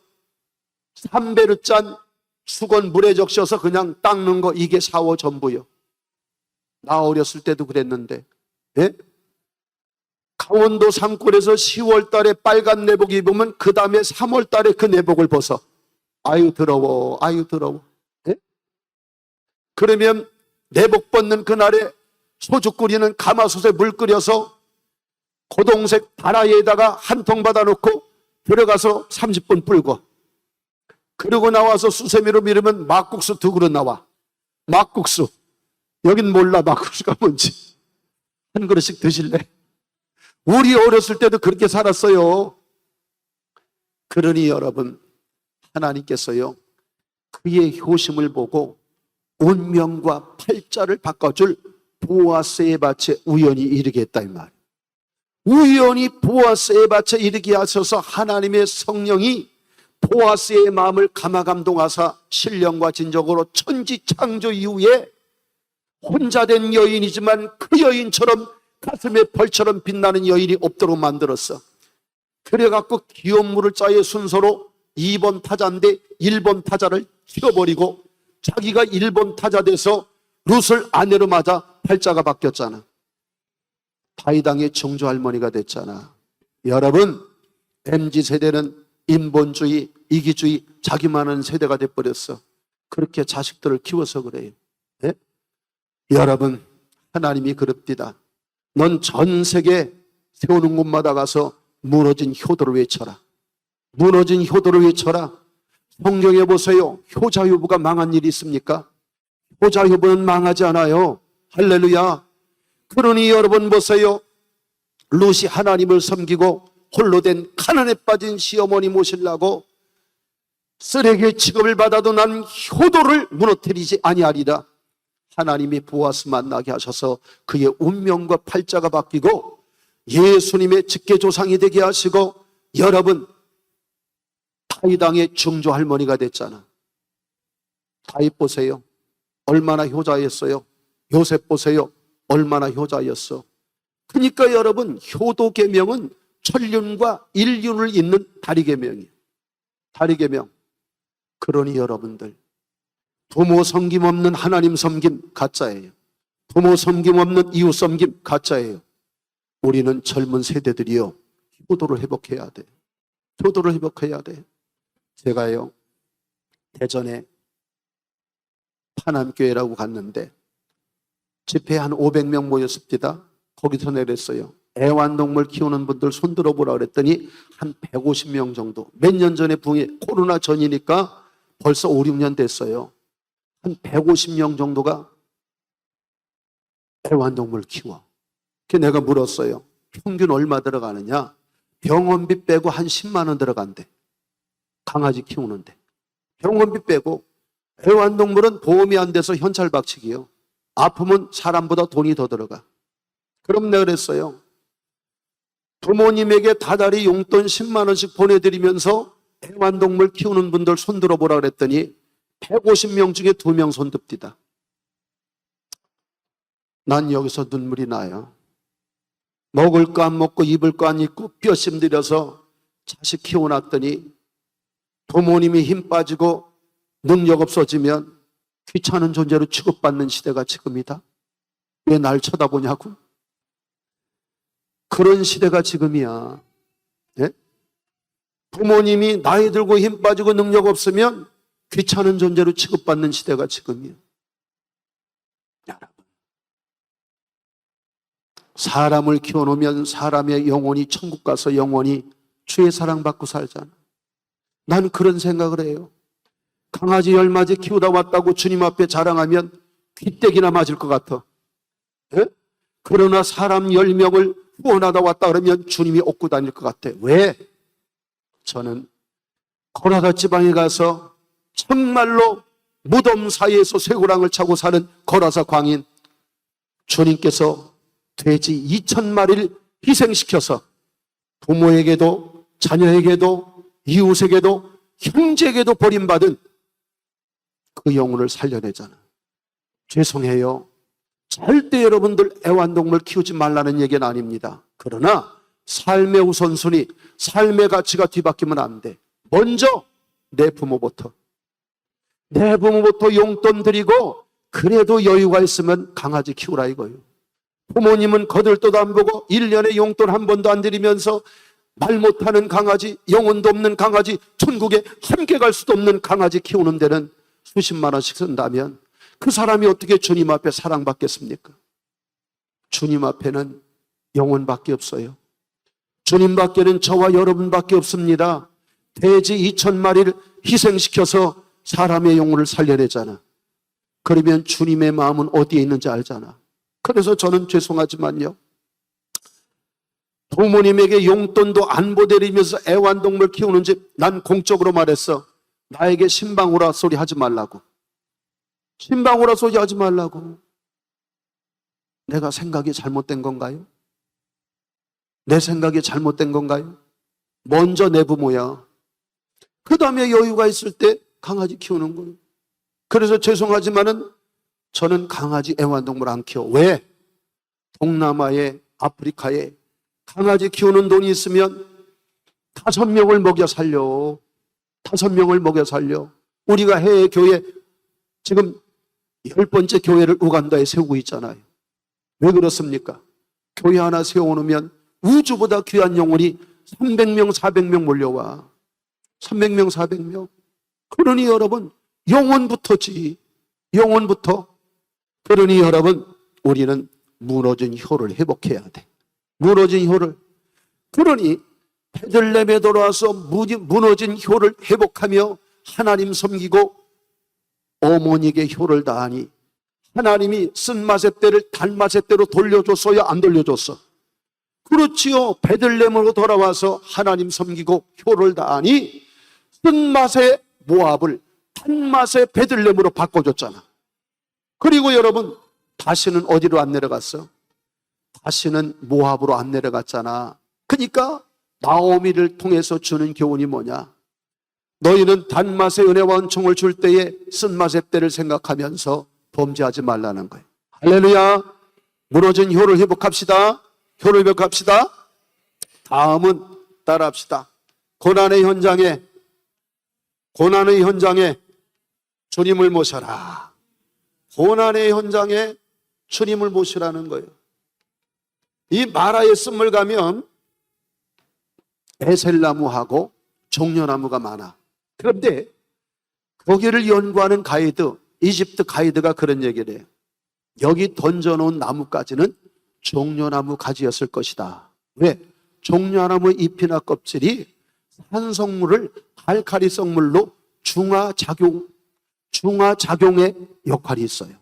3배로 짠 수건 물에 적셔서 그냥 닦는 거, 이게 샤워 전부요. 나 어렸을 때도 그랬는데. 예? 강원도 산골에서 10월 달에 빨간 내복 입으면 그 다음에 3월 달에 그 내복을 벗어. 아유 더러워, 아유 더러워. 예? 그러면 내복 벗는 그날에 소주 끓이는 가마솥에 물 끓여서 고동색 다라이에다가 한 통 받아놓고 들어가서 30분 불고, 그리고 나와서 수세미로 밀으면 막국수 2그릇 나와. 막국수. 여긴 몰라 막국수가 뭔지. 한 그릇씩 드실래? 우리 어렸을 때도 그렇게 살았어요. 그러니 여러분, 하나님께서요 그의 효심을 보고 운명과 팔자를 바꿔줄 보아스의 밭에 우연히 이르게 했다 이 말. 우연히 보아스의 밭에 이르게 하셔서 하나님의 성령이 보아스의 마음을 감화감동하사 신령과 진정으로 천지창조 이후에 혼자 된 여인이지만 그 여인처럼 가슴에 벌처럼 빛나는 여인이 없도록 만들었어. 그래갖고 기업물을 짜의 순서로 2번 타자인데 1번 타자를 치워버리고 자기가 1번 타자 돼서 룻을 아내로 맞아 팔자가 바뀌었잖아. 다이당의 정조 할머니가 됐잖아. 여러분, MZ세대는 인본주의, 이기주의, 자기만 하는 세대가 돼버렸어. 그렇게 자식들을 키워서 그래요. 네? 여러분, 하나님이 그럽디다. 넌 전 세계 세우는 곳마다 가서 무너진 효도를 외쳐라. 무너진 효도를 외쳐라. 성경에 보세요. 효자효부가 망한 일이 있습니까? 효자효부는 망하지 않아요. 할렐루야. 그러니 여러분 보세요. 룻이 하나님을 섬기고 홀로 된 가난에 빠진 시어머니 모시려고 쓰레기 취급을 받아도 난 효도를 무너뜨리지 아니하리라. 하나님이 보아스 만나게 하셔서 그의 운명과 팔자가 바뀌고 예수님의 직계조상이 되게 하시고, 여러분 다이당의 증조 할머니가 됐잖아. 다윗 보세요. 얼마나 효자였어요. 요셉 보세요. 얼마나 효자였어. 그러니까 여러분, 효도 계명은 천륜과 인륜을 잇는 다리계명이에요. 다리계명. 그러니 여러분들, 부모 섬김 없는 하나님 섬김 가짜예요. 부모 섬김 없는 이웃 섬김 가짜예요. 우리는 젊은 세대들이요 효도를 회복해야 돼. 효도를 회복해야 돼. 제가요 대전에 파남교회라고 갔는데 집회 한 500명 모였습니다. 거기서 내렸어요. 애완동물 키우는 분들 손 들어보라 그랬더니 한 150명 정도. 몇 년 전에 코로나 전이니까 벌써 5, 6년 됐어요. 한 150명 정도가 애완동물 키워. 그래서 내가 물었어요. 평균 얼마 들어가느냐? 병원비 빼고 한 10만 원 들어간대. 강아지 키우는데. 병원비 빼고. 애완동물은 보험이 안 돼서 현찰박치기요. 아프면 사람보다 돈이 더 들어가. 그럼 내가 그랬어요. 부모님에게 다달이 용돈 10만 원씩 보내드리면서 애완동물 키우는 분들 손들어 보라 그랬더니 150명 중에 2명 손듭디다. 난 여기서 눈물이 나요. 먹을 거 안 먹고 입을 거 안 입고 뼈심 들여서 자식 키워놨더니 부모님이 힘 빠지고 능력 없어지면 귀찮은 존재로 취급받는 시대가 지금이다. 왜 날 쳐다보냐고. 그런 시대가 지금이야. 네? 부모님이 나이 들고 힘 빠지고 능력 없으면 귀찮은 존재로 취급받는 시대가 지금이야. 여러분, 사람을 키워놓으면 사람의 영혼이 천국 가서 영원히 주의 사랑받고 살잖아. 난 그런 생각을 해요. 강아지 10마리 키우다 왔다고 주님 앞에 자랑하면 귀때기나 맞을 것 같아. 예? 그러나 사람 10명을 후원하다 왔다 그러면 주님이 업고 다닐 것 같아. 왜? 저는 고라다 지방에 가서 정말로 무덤 사이에서 쇠고랑을 차고 사는 고라사 광인, 주님께서 돼지 2,000마리를 희생시켜서 부모에게도 자녀에게도 이웃에게도 형제에게도 버림받은 그 영혼을 살려내잖아. 죄송해요. 절대 여러분들 애완동물 키우지 말라는 얘기는 아닙니다. 그러나 삶의 우선순위, 삶의 가치가 뒤바뀌면 안 돼. 먼저 내 부모부터 용돈 드리고 그래도 여유가 있으면 강아지 키우라 이거예요. 부모님은 거들떠도 안 보고 1년에 용돈 한 번도 안 드리면서 말 못하는 강아지, 영혼도 없는 강아지, 천국에 함께 갈 수도 없는 강아지 키우는 데는 수십만 원씩 쓴다면 그 사람이 어떻게 주님 앞에 사랑받겠습니까? 주님 앞에는 영혼밖에 없어요. 주님 밖에는 저와 여러분밖에 없습니다. 돼지 2,000마리를 희생시켜서 사람의 영혼을 살려내잖아. 그러면 주님의 마음은 어디에 있는지 알잖아. 그래서 저는 죄송하지만요, 부모님에게 용돈도 안 보내리면서 애완동물 키우는 집, 난 공적으로 말했어. 나에게 신방우라 소리 하지 말라고. 신방우라 소리 하지 말라고. 내가 생각이 잘못된 건가요? 내 생각이 잘못된 건가요? 먼저 내 부모야. 그 다음에 여유가 있을 때 강아지 키우는 거예요. 그래서 죄송하지만은 저는 강아지 애완동물 안 키워. 왜? 동남아에, 아프리카에 강아지 키우는 돈이 있으면 5명을 먹여 살려. 5명을 먹여 살려. 우리가 해외 교회 지금 10번째 교회를 우간다에 세우고 있잖아요. 왜 그렇습니까? 교회 하나 세워놓으면 우주보다 귀한 영혼이 300명, 400명 몰려와. 300명, 400명. 그러니 여러분, 영혼부터지. 영혼부터. 그러니 여러분, 우리는 무너진 효를 회복해야 돼. 무너진 효를. 그러니 베들레헴에 돌아와서 무너진 효를 회복하며 하나님 섬기고 어머니에게 효를 다하니 하나님이 쓴맛의 때를 단맛의 때로 돌려줬어요? 안 돌려줬어? 그렇지요. 베들레헴으로 돌아와서 하나님 섬기고 효를 다하니 쓴맛의 모압을 단맛의 베들레헴으로 바꿔줬잖아. 그리고 여러분, 다시는 어디로 안 내려갔어? 다시는 모압으로 안 내려갔잖아. 그러니까 나오미를 통해서 주는 교훈이 뭐냐? 너희는 단맛의 은혜와 은총을 줄 때에 쓴맛의 때를 생각하면서 범죄하지 말라는 거예요. 할렐루야. 무너진 효를 회복합시다. 효를 회복합시다. 다음은 따라합시다. 고난의 현장에 주님을 모셔라. 고난의 현장에 주님을 모시라는 거예요. 이 마라의 씀을 가면 에셀나무하고 종려나무가 많아. 그런데 거기를 연구하는 가이드, 이집트 가이드가 그런 얘기를 해요. 여기 던져놓은 나무까지는 종려나무 가지였을 것이다. 왜? 종려나무 잎이나 껍질이 산성물을 알칼리 성물로 중화작용의 역할이 있어요.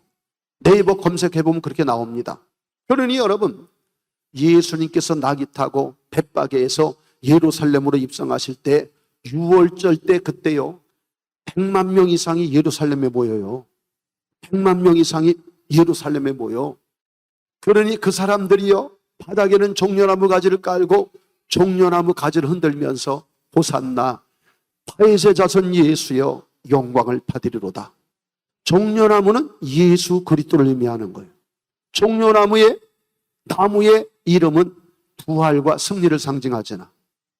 네이버 검색해보면 그렇게 나옵니다. 그러니 여러분, 예수님께서 낙이 타고 벳바게에서 예루살렘으로 입성하실 때 6월절 때 그때요, 100만 명 이상이 예루살렘에 모여요. 100만 명 이상이 예루살렘에 모여. 그러니 그 사람들이요, 바닥에는 종려나무 가지를 깔고 종려나무 가지를 흔들면서 호산나 다윗의 자손 예수여 영광을 받으리로다. 종려나무는 예수 그리스도를 의미하는 거예요. 종려나무의 나무의 이름은 부활과 승리를 상징하잖아.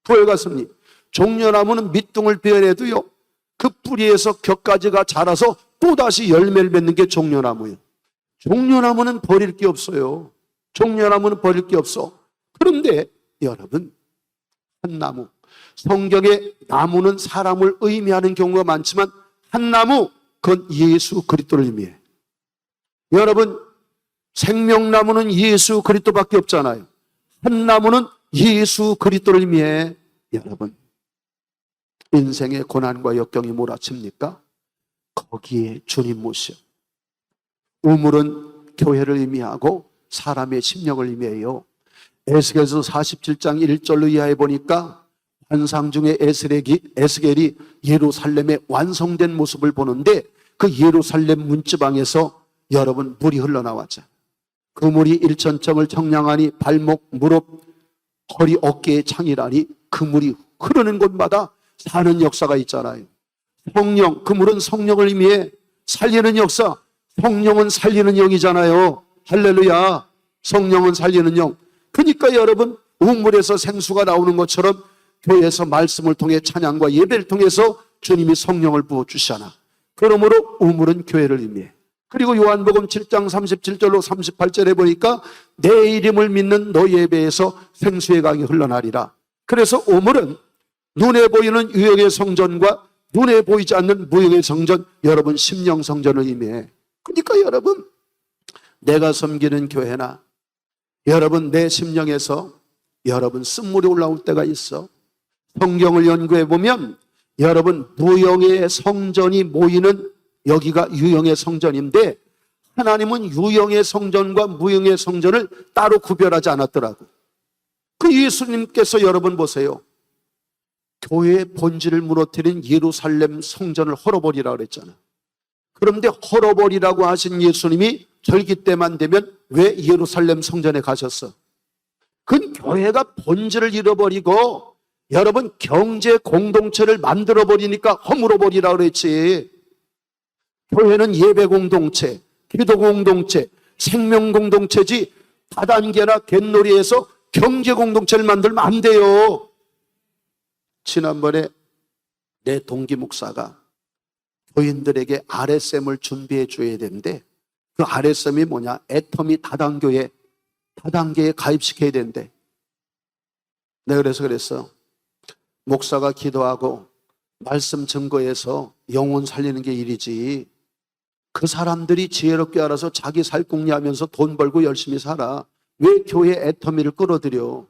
부활과 승리. 종려나무는 밑둥을 베어내도요, 그 뿌리에서 격가지가 자라서 또다시 열매를 맺는 게 종려나무예요. 종려나무는 버릴 게 없어요. 종려나무는 버릴 게 없어. 그런데 여러분, 한 나무, 성경에 나무는 사람을 의미하는 경우가 많지만 한 나무, 그건 예수 그리스도를 의미해. 여러분, 생명나무는 예수 그리스도밖에 없잖아요. 한 나무는 예수 그리스도를 의미해. 여러분, 인생의 고난과 역경이 몰아칩니까? 거기에 주님 모셔. 우물은 교회를 의미하고 사람의 심령을 의미해요. 에스겔서 47장 1절로 이하에 보니까 환상 중에 에스겔이 예루살렘의 완성된 모습을 보는데 그 예루살렘 문지방에서 여러분 물이 흘러나왔죠. 그 물이 일천청을 청량하니 발목, 무릎, 허리, 어깨에 창이라니 그 물이 흐르는 곳마다 사는 역사가 있잖아요. 성령, 그 물은 성령을 의미해. 살리는 역사, 성령은 살리는 영이잖아요. 할렐루야. 성령은 살리는 영. 그러니까 여러분, 우물에서 생수가 나오는 것처럼 교회에서 말씀을 통해 찬양과 예배를 통해서 주님이 성령을 부어주시잖아. 그러므로 우물은 교회를 의미해. 그리고 요한복음 7장 37절로 38절에 보니까 내 이름을 믿는 너희의 배에서 생수의 강이 흘러나리라. 그래서 우물은 눈에 보이는 유형의 성전과 눈에 보이지 않는 무형의 성전, 여러분 심령 성전을 의미해. 그러니까 여러분, 내가 섬기는 교회나 여러분 내 심령에서 여러분 쓴물이 올라올 때가 있어. 성경을 연구해 보면 여러분 무형의 성전이 모이는 여기가 유형의 성전인데 하나님은 유형의 성전과 무형의 성전을 따로 구별하지 않았더라고. 그 예수님께서 여러분 보세요. 교회의 본질을 무너뜨린 예루살렘 성전을 헐어버리라 그랬잖아. 그런데 헐어버리라고 하신 예수님이 절기 때만 되면 왜 예루살렘 성전에 가셨어? 그건 교회가 본질을 잃어버리고 여러분 경제 공동체를 만들어버리니까 허물어버리라 그랬지. 교회는 예배 공동체, 기도 공동체, 생명 공동체지 다단계나 갯놀이에서 경제 공동체를 만들면 안 돼요. 지난번에 내 동기 목사가 교인들에게 RSM을 준비해 줘야 되는데 그 RSM이 뭐냐? 애터미 다단계에 가입시켜야 된대. 내가 그랬어. 목사가 기도하고 말씀 증거해서 영혼 살리는 게 일이지. 그 사람들이 지혜롭게 알아서 자기 살궁리하면서 돈 벌고 열심히 살아. 왜 교회 애터미를 끌어들여?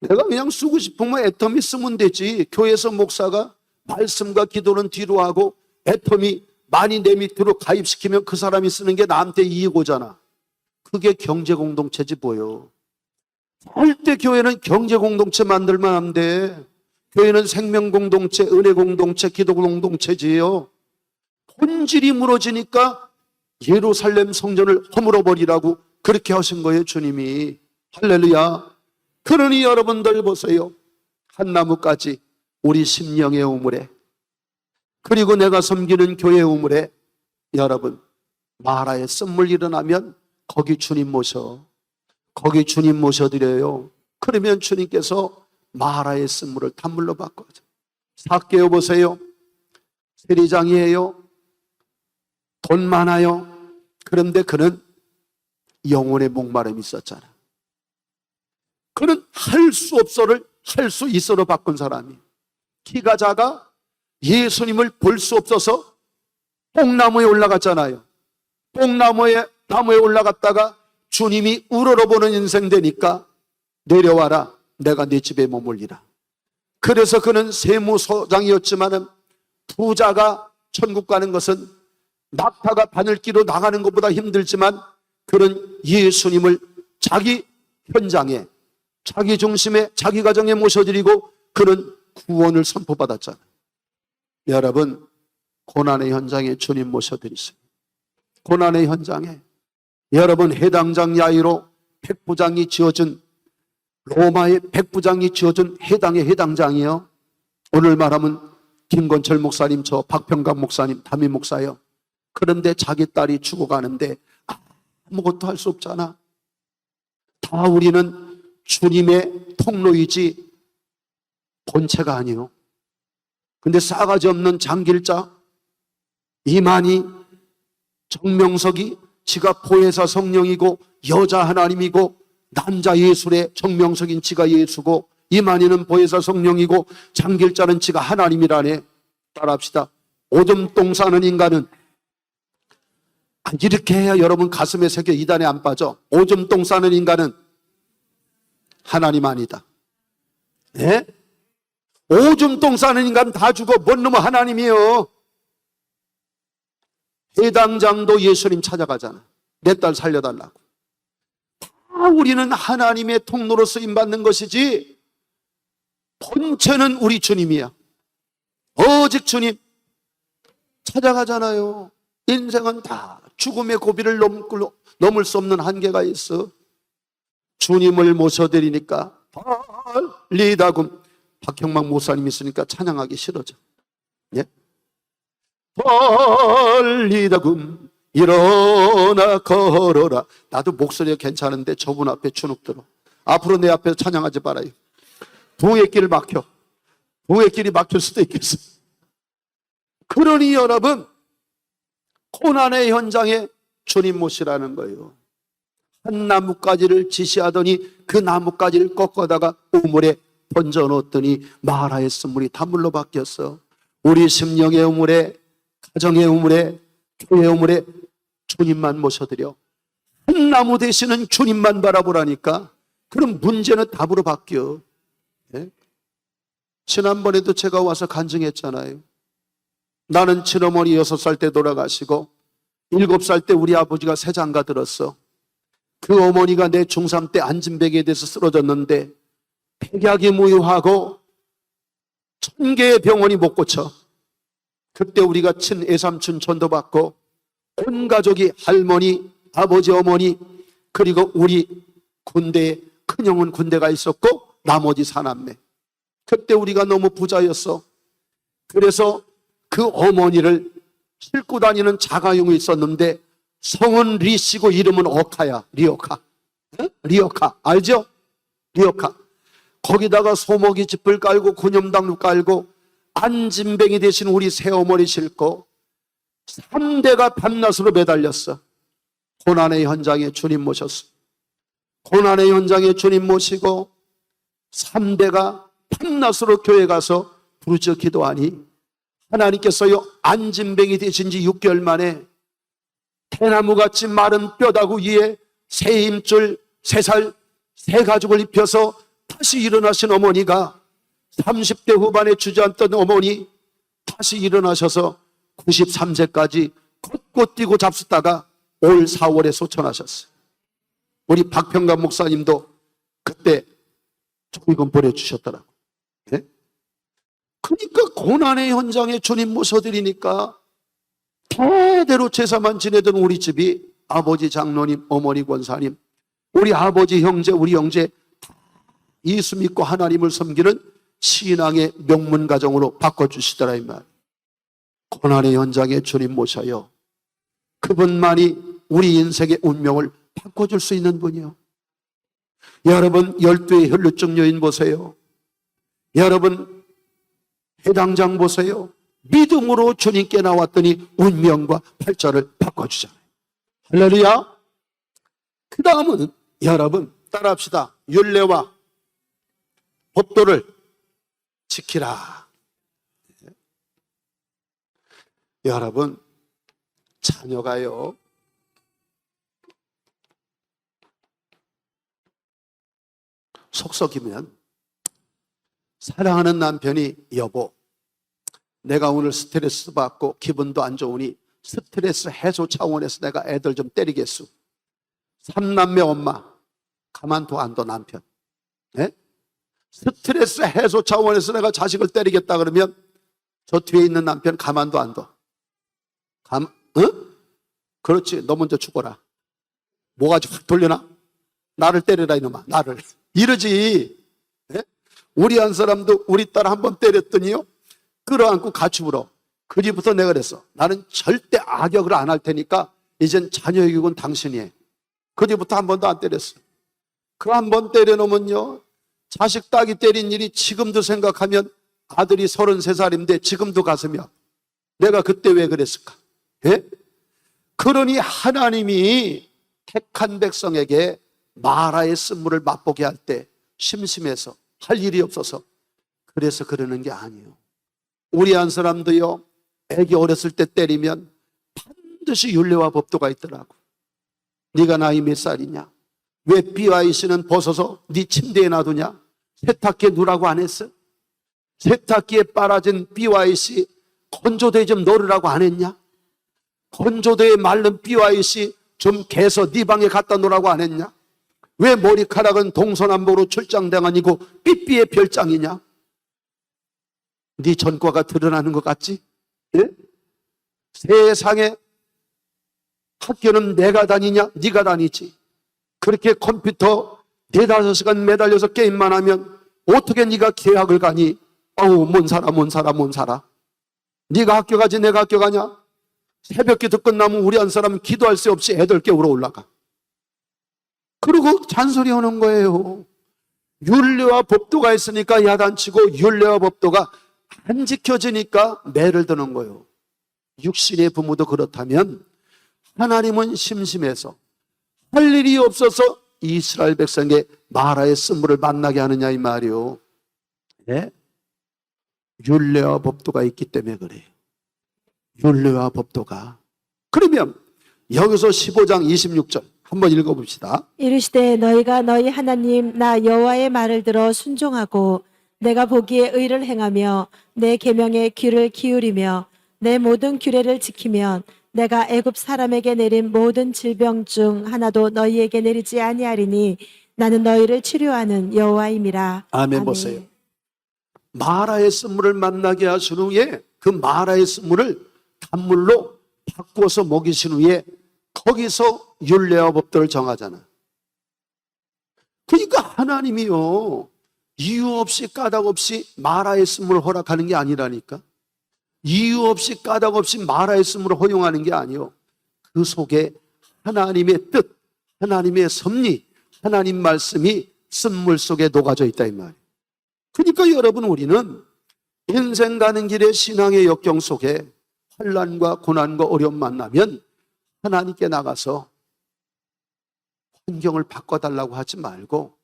내가 그냥 쓰고 싶으면 애터미 쓰면 되지. 교회에서 목사가 말씀과 기도는 뒤로 하고 애터미 많이 내 밑으로 가입시키면 그 사람이 쓰는 게 나한테 이익 오잖아. 그게 경제 공동체지 뭐요. 절대 교회는 경제 공동체 만들면 안 돼. 교회는 생명 공동체, 은혜 공동체, 기도 공동체지요. 본질이 무너지니까 예루살렘 성전을 허물어 버리라고 그렇게 하신 거예요, 주님이. 할렐루야. 그러니 여러분들 보세요. 한 나무까지 우리 심령의 우물에, 그리고 내가 섬기는 교회 우물에 여러분 마라의 쓴물 일어나면 거기 주님 모셔. 거기 주님 모셔드려요. 그러면 주님께서 마라의 쓴물을 단물로 바꿔줘. 삭개오 보세요. 세리장이에요. 돈 많아요. 그런데 그는 영혼의 목마름이 있었잖아. 그는 할 수 없어를 할 수 있어로 바꾼 사람이. 키가 작아 예수님을 볼 수 없어서 뽕나무에 올라갔잖아요. 뽕나무에 올라갔다가 주님이 우러러보는 인생 되니까 내려와라. 내가 네 집에 머물리라. 그래서 그는 세무서장이었지만 부자가 천국 가는 것은 낙타가 바늘기로 나가는 것보다 힘들지만 그는 예수님을 자기 현장에, 자기 중심에, 자기 가정에 모셔드리고 그는 구원을 선포받았잖아요. 여러분, 고난의 현장에 주님 모셔드리세요. 고난의 현장에 여러분 해당장 야이로 백부장이 지어준 로마의 백부장이 지어준 해당의 해당장이요. 오늘 말하면 김건철 목사님, 저 박평강 목사님, 담임 목사요. 그런데 자기 딸이 죽어가는데 아무것도 할 수 없잖아. 다 우리는 주님의 통로이지 본체가 아니요. 근데 싸가지 없는 장길자, 이만희, 정명석이 지가 보혜사 성령이고 여자 하나님이고 남자 예술의 정명석인 지가 예수고 이만희는 보혜사 성령이고 장길자는 지가 하나님이라네. 따라합시다. 오줌똥 싸는 인간은 이렇게 해야 여러분 가슴에 새겨 이단에 안 빠져. 오줌똥 싸는 인간은 하나님 아니다. 예? 오줌똥 싸는 인간 다 죽어. 뭔 놈의 하나님이요. 해당장도 예수님 찾아가잖아. 내 딸 살려달라고. 다 우리는 하나님의 통로로 쓰임받는 것이지 본체는 우리 주님이야. 오직 주님 찾아가잖아요. 인생은 다 죽음의 고비를 넘을 수 없는 한계가 있어. 주님을 모셔드리니까 벌리다금. 박형막 목사님 있으니까 찬양하기 싫어져. 예? 벌리다금 일어나 걸어라. 나도 목소리가 괜찮은데 저분 앞에 주눅 들어. 앞으로 내 앞에서 찬양하지 말아요. 부의 길 막혀. 부의 길이 막힐 수도 있겠어. 그러니 여러분, 고난의 현장에 주님 모시라는 거예요. 한 나뭇가지를 지시하더니 그 나뭇가지를 꺾어다가 우물에 던져놓았더니 마라의 쓴물이 단물로 바뀌었어. 우리 심령의 우물에, 가정의 우물에, 교회의 우물에 주님만 모셔드려. 한 나무 대신은 주님만 바라보라니까. 그럼 문제는 답으로 바뀌어. 네? 지난번에도 제가 와서 간증했잖아요. 나는 친어머니 6살 때 돌아가시고 7살 때 우리 아버지가 세장가 들었어. 그 어머니가 내 중3 때 안진백에 대해서 쓰러졌는데 백약이 무효하고 1000개의 병원이 못 고쳐. 그때 우리가 친애삼촌 전도받고 온 가족이 할머니, 아버지, 어머니 그리고 우리 군대에 큰형은 군대가 있었고 나머지 사남매. 그때 우리가 너무 부자였어. 그래서 그 어머니를 싣고 다니는 자가용이 있었는데 성은 리씨고 이름은 오카야. 리오카. 리오카 알죠? 리오카. 거기다가 소목이 짚을 깔고 구념당도 깔고 안진뱅이 대신 우리 새어머니 싣고 3대가 밤낮으로 매달렸어. 고난의 현장에 주님 모셨어. 고난의 현장에 주님 모시고 3대가 밤낮으로 교회 가서 부르짖어 기도하니 하나님께서요 안진뱅이 되신 지 6개월 만에 대나무같이 마른 뼈다구 위에 새 힘줄 3살 새 가죽을 입혀서 다시 일어나신 어머니가 30대 후반에 주저앉던 어머니 다시 일어나셔서 93세까지 걷고 뛰고 잡수다가 올 4월에 소천하셨어요. 우리 박평감 목사님도 그때 조금 보내주셨더라고요. 네? 그러니까 고난의 현장에 주님 모셔드리니까 대대로 제사만 지내던 우리 집이 아버지 장로님, 어머니 권사님, 우리 아버지 형제, 우리 형제 예수 믿고 하나님을 섬기는 신앙의 명문 가정으로 바꿔주시더라 이 말. 고난의 현장에 주님 모셔요. 그분만이 우리 인생의 운명을 바꿔줄 수 있는 분이요. 여러분 12의 혈루증 여인 보세요. 여러분 해당장 보세요. 믿음으로 주님께 나왔더니 운명과 팔자를 바꿔주잖아요. 할렐루야. 그 다음은 여러분 따라합시다. 율례와 법도를 지키라. 여러분 자녀가요 속썩이면 사랑하는 남편이 여보 내가 오늘 스트레스 받고 기분도 안 좋으니 스트레스 해소 차원에서 내가 애들 좀 때리겠수. 3남매 엄마 가만둬 안 둬 남편. 네? 스트레스 해소 차원에서 내가 자식을 때리겠다 그러면 저 뒤에 있는 남편 가만도 안 둬. 응? 그렇지 너 먼저 죽어라. 뭐가지 확 돌려나? 나를 때려라 이놈아 나를. 이러지. 예? 우리 한 사람도 우리 딸 한 번 때렸더니요, 끌어안고 같이 울어. 그 뒤부터 내가 그랬어. 나는 절대 악역을 안 할 테니까 이젠 자녀의 교육은 당신이 해. 그 뒤부터 한 번도 안 때렸어. 그 한 번 때려놓으면요, 자식 딸이 때린 일이 지금도 생각하면 아들이 33살인데 지금도 가슴이 아파. 내가 그때 왜 그랬을까? 예? 그러니 하나님이 택한 백성에게 마라의 쓴물을 맛보게 할 때 심심해서 할 일이 없어서 그래서 그러는 게 아니에요. 우리 한 사람도요, 애기 어렸을 때 때리면 반드시 율례와 법도가 있더라고. 네가 나이 몇 살이냐? 왜 BYC는 벗어서 네 침대에 놔두냐? 세탁기에 누라고 안 했어? 세탁기에 빨아진 BYC 건조대에 좀 넣으라고 안 했냐? 건조대에 말른 BYC 좀 개서 네 방에 갖다 놓으라고 안 했냐? 왜 머리카락은 동서남북으로 출장당하니고 삐삐의 별장이냐? 네 전과가 드러나는 것 같지? 예? 세상에 학교는 내가 다니냐? 네가 다니지. 그렇게 컴퓨터 4-5시간 매달려서 게임만 하면 어떻게 네가 대학을 가니? 어우, 뭔 살아. 네가 학교 가지 내가 학교 가냐? 새벽 기도 끝나면 우리 한 사람은 기도할 새 없이 애들 깨우러 올라가. 그리고 잔소리하는 거예요. 율례와 법도가 있으니까 야단치고 율례와 법도가 안 지켜지니까 매를 드는 거예요. 육신의 부모도 그렇다면 하나님은 심심해서 할 일이 없어서 이스라엘 백성의 마라의 쓴물을 만나게 하느냐 이 말이요. 네? 율례와 법도가 있기 때문에 그래요. 율례와 법도가. 그러면 여기서 15장 26절 한번 읽어봅시다. 이르시되 너희가 너희 하나님 나 여호와의 말을 들어 순종하고 내가 보기에 의를 행하며 내 계명에 귀를 기울이며 내 모든 규례를 지키면 내가 애굽 사람에게 내린 모든 질병 중 하나도 너희에게 내리지 아니하리니 나는 너희를 치료하는 여호와임이라. 아멘. 보세요. 마라의 쓴물을 만나게 하신 후에 그 마라의 쓴물을 단물로 바꿔서 먹이신 후에 거기서 율례와 법도를 정하잖아. 그러니까 하나님이요, 이유 없이 까닭 없이 마라의 쓴물을 허락하는 게 아니라니까. 이유 없이 까닭 없이 마라의 쓴물을 허용하는 게 아니요, 그 속에 하나님의 뜻, 하나님의 섭리, 하나님 말씀이 쓴물 속에 녹아져 있다 이 말이에요. 그러니까 여러분, 우리는 인생 가는 길에 신앙의 역경 속에 환난과 고난과 어려움 만나면 하나님께 나가서 환경을 바꿔달라고 하지 말고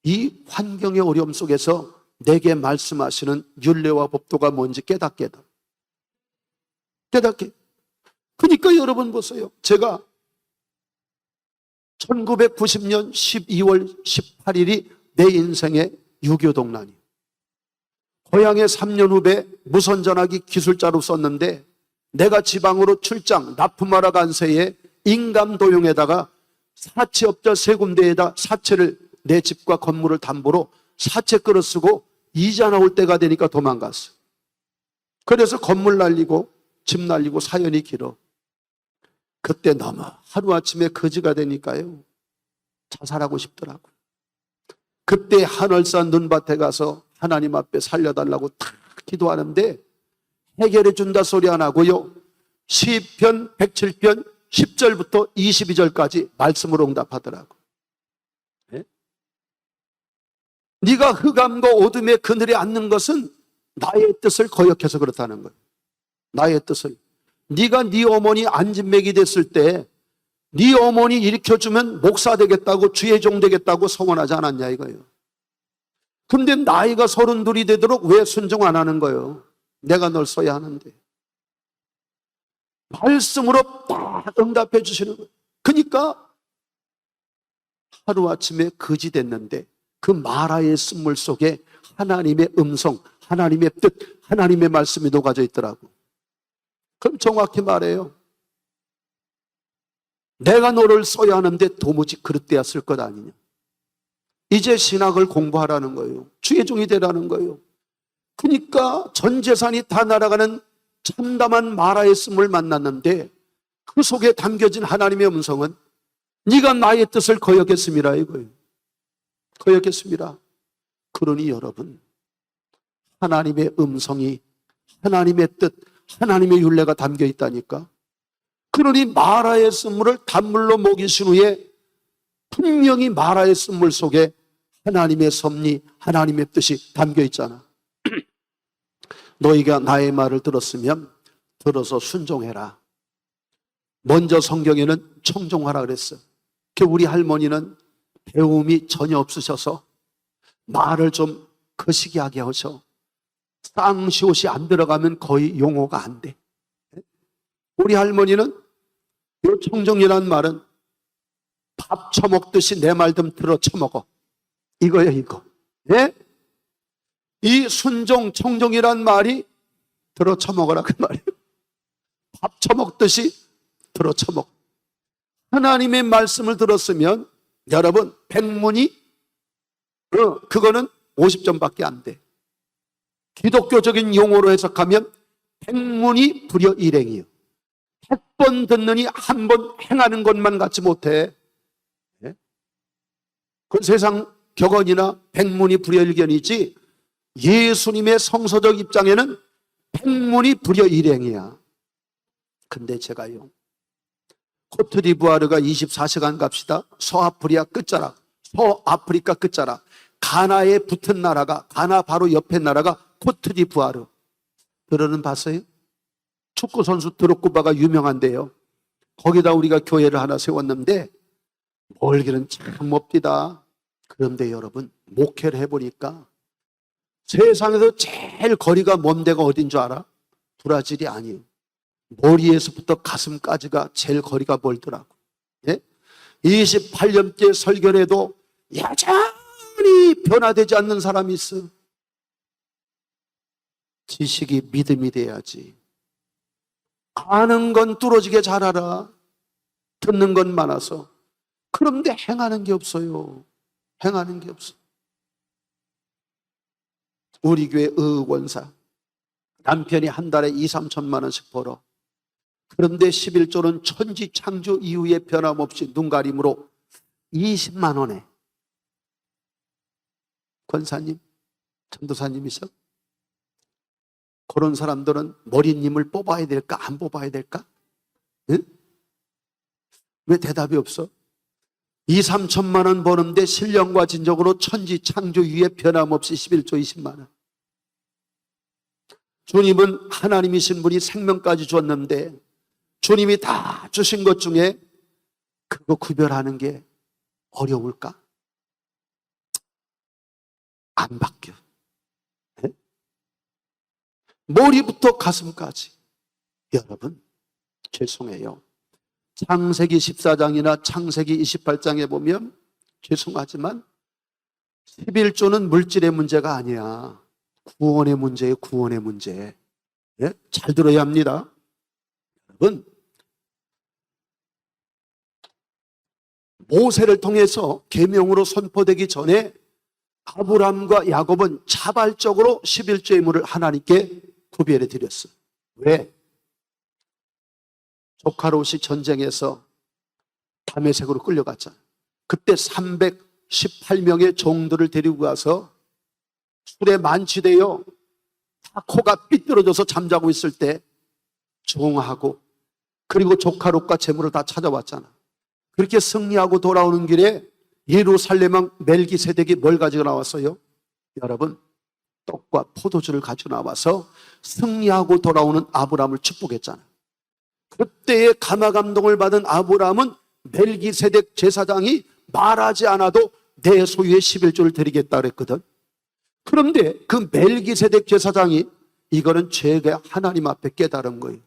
이 환경의 어려움 속에서 내게 말씀하시는 율례와 법도가 뭔지 깨닫게. 그러니까 여러분 보세요. 제가 1990년 12월 18일이 내 인생의 6.25 동란이에요. 고향에 3년 후배 무선전화기 기술자로 썼는데 내가 지방으로 출장 납품하러 간 새에 인감도용에다가 사채업자 3군데에다 사채를 내 집과 건물을 담보로 사채 끌어쓰고 이자 나올 때가 되니까 도망갔어. 그래서 건물 날리고 집 날리고 사연이 길어. 그때 너무 하루아침에 거지가 되니까요, 자살하고 싶더라고. 그때 하늘산 눈밭에 가서 하나님 앞에 살려달라고 탁 기도하는데 해결해 준다 소리 안 하고요, 시편 107편 10절부터 22절까지 말씀으로 응답하더라고. 네? 네가 흑암과 어둠의 그늘에 앉는 것은 나의 뜻을 거역해서 그렇다는 거예요. 나의 뜻을. 네가 네 어머니 안진맥이 됐을 때 네 어머니 일으켜주면 목사 되겠다고, 주의 종 되겠다고 서원하지 않았냐 이거예요. 근데 나이가 32이 되도록 왜 순종 안 하는 거예요? 내가 널 써야 하는데. 말씀으로 딱 응답해 주시는 거예요. 그러니까 하루아침에 거지 됐는데 그 마라의 쓴물 속에 하나님의 음성, 하나님의 뜻, 하나님의 말씀이 녹아져 있더라고. 그럼 정확히 말해요, 내가 너를 써야 하는데 도무지 그릇되었을 것 아니냐. 이제 신학을 공부하라는 거예요. 주의 종이 되라는 거예요. 그러니까 전 재산이 다 날아가는 참담한 마라의 쓴물 만났는데 그 속에 담겨진 하나님의 음성은 네가 나의 뜻을 거역했음이라 이거예요. 거였겠습니다. 그러니 여러분, 하나님의 음성이, 하나님의 뜻, 하나님의 율례가 담겨 있다니까. 그러니 마라의 쓴물을 단물로 먹이신 후에 분명히 마라의 쓴물 속에 하나님의 섭리, 하나님의 뜻이 담겨 있잖아. 너희가 나의 말을 들었으면 들어서 순종해라. 먼저 성경에는 청종하라 그랬어. 우리 할머니는 배움이 전혀 없으셔서 말을 좀 거시기하게 하셔. 쌍시옷이 안 들어가면 거의 용어가 안 돼. 우리 할머니는 이 청종이라는 말은 밥 처먹듯이 내 말 좀 들어 처먹어. 이거야, 이거. 예? 이 순종, 청종이란 말이 들어 처먹어라 그 말이에요. 밥 처먹듯이 들어 처먹. 하나님의 말씀을 들었으면 여러분, 백문이 그거는 50점밖에 안 돼. 기독교적인 용어로 해석하면 백문이 불여일행이에요. 100번 듣느니 한 번 행하는 것만 같지 못해. 그 세상 격언이나 백문이 불여일견이지 예수님의 성서적 입장에는 백문이 불여일행이야. 근데 제가요, 코트디부아르가 24시간 갑시다. 서아프리카 끝자락 가나에 붙은 나라가, 가나 바로 옆에 나라가 코트디부아르. 들어는 봤어요? 축구선수 드록구바가 유명한데요. 거기다 우리가 교회를 하나 세웠는데 멀기는 참 멉디다. 그런데 여러분, 목회를 해보니까 세상에서 제일 거리가 먼 데가 어딘 줄 알아? 브라질이 아니에요. 머리에서부터 가슴까지가 제일 거리가 멀더라고. 예? 28년째 설교를 해도 여전히 변화되지 않는 사람이 있어. 지식이 믿음이 돼야지. 아는 건 뚫어지게 잘 알아. 듣는 건 많아서. 그런데 행하는 게 없어요. 행하는 게 없어. 우리 교회 의원사 남편이 한 달에 2, 3천만 원씩 벌어. 그런데 11조는 천지 창조 이후에 변함없이 눈가림으로 20만 원에. 권사님, 전도사님이셔? 그런 사람들은 머리님을 뽑아야 될까 안 뽑아야 될까? 응? 왜 대답이 없어? 2, 3천만 원 버는데 신령과 진정으로 천지 창조 이후에 변함없이 11조 20만 원. 주님은 하나님이신 분이 생명까지 줬는데 주님이 다 주신 것 중에 그거 구별하는 게 어려울까? 안 바뀌어. 네? 머리부터 가슴까지. 여러분, 죄송해요. 창세기 14장이나 창세기 28장에 보면 죄송하지만 11조는 물질의 문제가 아니야. 구원의 문제예요. 구원의 문제. 예? 잘 들어야 합니다. 여러분, 모세를 통해서 계명으로 선포되기 전에 아브람과 야곱은 자발적으로 11조의 물을 하나님께 구별해 드렸어. 왜? 조카롯이 전쟁에서 다메섹으로 끌려갔잖아. 그때 318명의 종들을 데리고 가서 술에 만취되어 다 코가 삐뚤어져서 잠자고 있을 때 종하고 그리고 조카롯과 재물을 다 찾아왔잖아. 그렇게 승리하고 돌아오는 길에 예루살렘 왕 멜기세덱이 뭘 가지고 나왔어요? 여러분, 떡과 포도주를 가지고 나와서 승리하고 돌아오는 아브라함을 축복했잖아. 그때의 감화 감동을 받은 아브라함은 멜기세덱 제사장이 말하지 않아도 내 소유의 11조를 드리겠다 그랬거든. 그런데 그 멜기세덱 제사장이 이거는 죄가 하나님 앞에 깨달은 거예요.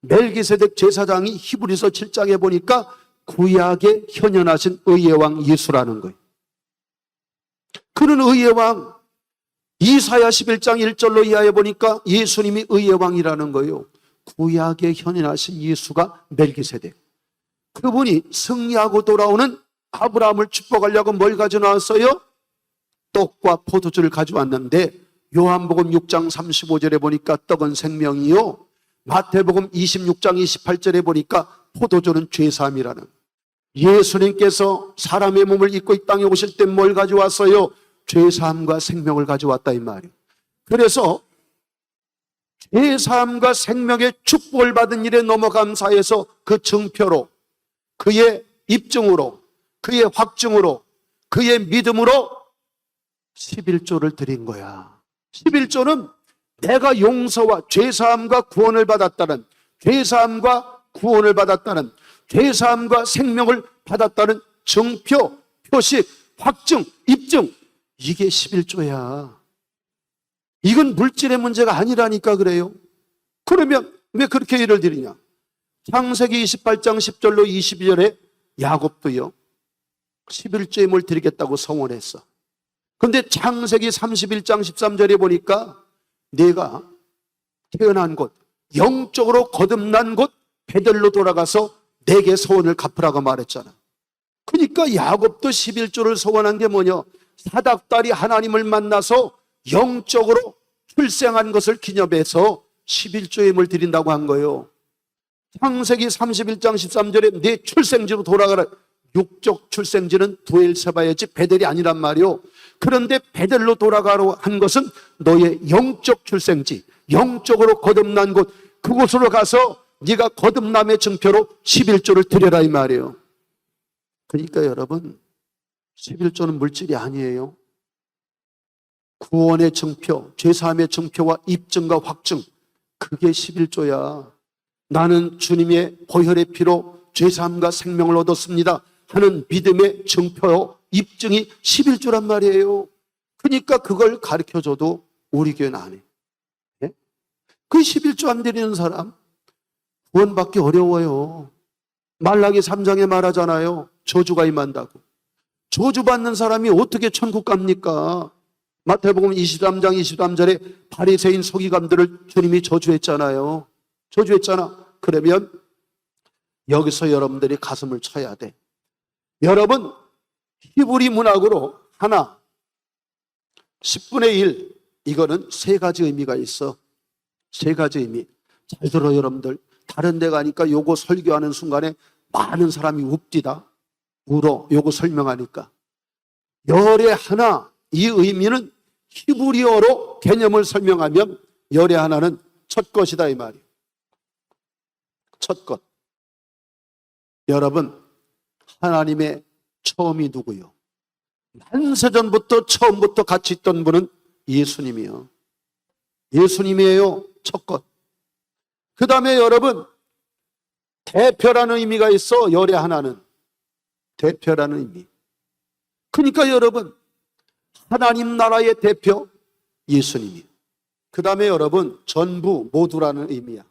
멜기세덱 제사장이 히브리서 7장에 보니까 구약에 현현하신 의의 왕 예수라는 거예요. 그는 의의 왕, 이사야 11장 1절로 이하에 보니까 예수님이 의의 왕이라는 거예요. 구약에 현현하신 예수가 멜기세덱. 그분이 승리하고 돌아오는 아브라함을 축복하려고 뭘 가지고 나왔어요? 떡과 포도주를 가져왔는데 요한복음 6장 35절에 보니까 떡은 생명이요, 마태복음 26장 28절에 보니까 포도주는 죄사함이라는. 예수님께서 사람의 몸을 입고 이 땅에 오실 때 뭘 가져왔어요? 죄사함과 생명을 가져왔다 이 말이에요. 그래서 죄사함과 생명의 축복을 받은 일에 너무 감사해서 그 증표로, 그의 입증으로, 그의 확증으로, 그의 믿음으로 11조를 드린 거야. 11조는 내가 용서와 죄사함과 구원을 받았다는, 죄사함과 구원을 받았다는, 죄사함과 생명을 받았다는 증표, 표시, 확증, 입증, 이게 11조야. 이건 물질의 문제가 아니라니까 그래요. 그러면 왜 그렇게 예를 드리냐? 창세기 28장 10절로 22절에 야곱도요 11조의 뭘 드리겠다고 서원했어. 그런데 창세기 31장 13절에 보니까 내가 태어난 곳, 영적으로 거듭난 곳 베델로 돌아가서 내게 소원을 갚으라고 말했잖아. 그러니까 야곱도 11조를 소원한 게 뭐냐? 사닥다리 하나님을 만나서 영적으로 출생한 것을 기념해서 11조의 힘을 드린다고 한 거예요. 창세기 31장 13절에 내 출생지로 돌아가라. 육적 출생지는 부엘세바였지 베델이 아니란 말이요. 그런데 베델로 돌아가라고 한 것은 너의 영적 출생지, 영적으로 거듭난 곳, 그곳으로 가서 네가 거듭남의 증표로 11조를 드려라 이 말이에요. 그러니까 여러분 11조는 물질이 아니에요. 구원의 증표, 죄사함의 증표와 입증과 확증, 그게 11조야. 나는 주님의 보혈의 피로 죄사함과 생명을 얻었습니다 하는 믿음의 증표, 입증이 11조란 말이에요. 그러니까 그걸 가르쳐줘도 우리 교회는 안 해. 네? 그 11조 안 드리는 사람 구원받기 어려워요. 말라기 3장에 말하잖아요. 저주가 임한다고. 저주받는 사람이 어떻게 천국 갑니까? 마태복음 23장 23절에 바리새인 서기관들을 주님이 저주했잖아요. 저주했잖아. 그러면 여기서 여러분들이 가슴을 쳐야 돼. 여러분 히브리 문학으로 하나 10분의 1 이거는 세 가지 의미가 있어. 세 가지 의미. 잘 들어 여러분들. 다른 데 가니까 요거 설교하는 순간에 많은 사람이 웁디다. 울어. 요거 설명하니까. 열의 하나 이 의미는 히브리어로 개념을 설명하면 열의 하나는 첫 것이다 이 말이에요. 첫 것. 여러분 하나님의 처음이 누구요? 만세전부터 처음부터 같이 있던 분은 예수님이요. 예수님이에요. 첫 것. 그 다음에 여러분 대표라는 의미가 있어. 열의 하나는 대표라는 의미. 그러니까 여러분 하나님 나라의 대표 예수님이에요. 그 다음에 여러분 전부 모두라는 의미야.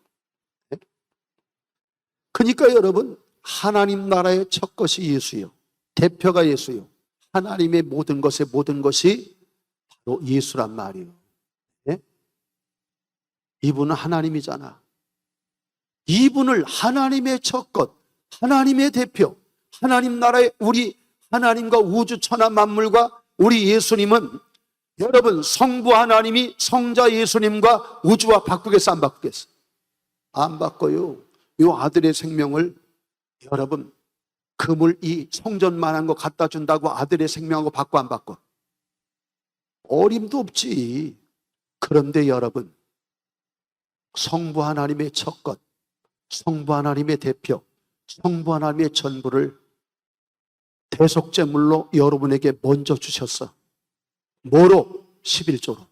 그러니까 여러분 하나님 나라의 첫 것이 예수요. 대표가 예수요. 하나님의 모든 것의 모든 것이 바로 예수란 말이에요. 네? 이분은 하나님이잖아. 이분을 하나님의 첫 것, 하나님의 대표, 하나님 나라의 우리 하나님과 우주 천하 만물과 우리 예수님은 여러분 성부 하나님이 성자 예수님과 우주와 바꾸겠어 안 바꾸겠어? 안 바꿔요. 이 아들의 생명을 여러분 그물 이 성전만한 거 갖다 준다고 아들의 생명하고 바꿔 안 바꿔? 어림도 없지. 그런데 여러분 성부 하나님의 첫 것, 성부 하나님의 대표, 성부 하나님의 전부를 대속제물로 여러분에게 먼저 주셨어. 뭐로? 11조로.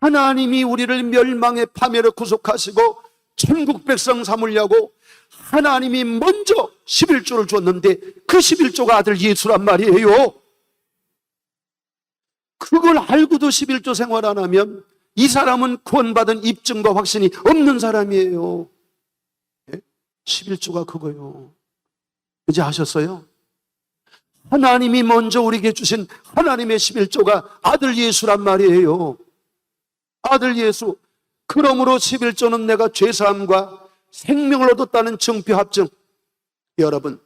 하나님이 우리를 멸망의 파멸을 구속하시고 천국 백성 삼으려고 하나님이 먼저 11조를 줬는데 그 11조가 아들 예수란 말이에요. 그걸 알고도 11조 생활 안 하면 이 사람은 구원받은 입증과 확신이 없는 사람이에요. 11조가 그거요. 이제 아셨어요? 하나님이 먼저 우리에게 주신 하나님의 11조가 아들 예수란 말이에요. 아들 예수. 그러므로 11조는 내가 죄사함과 생명을 얻었다는 증표 합증. 여러분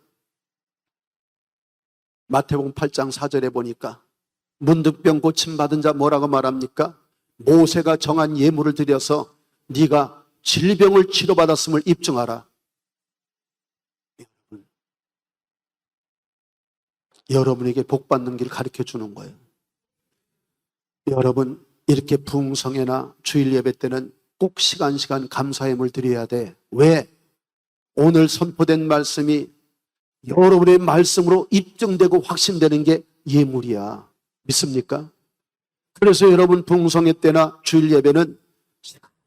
마태복음 8장 4절에 보니까 문득병 고침받은 자 뭐라고 말합니까? 모세가 정한 예물을 드려서 네가 질병을 치료받았음을 입증하라. 여러분에게 복 받는 길 가르쳐 주는 거예요. 여러분, 이렇게 부흥성회나 주일 예배 때는 꼭 시간 감사함을 드려야 돼. 왜? 오늘 선포된 말씀이 여러분의 말씀으로 입증되고 확신되는 게 예물이야. 믿습니까? 그래서 여러분 부흥성회 때나 주일 예배는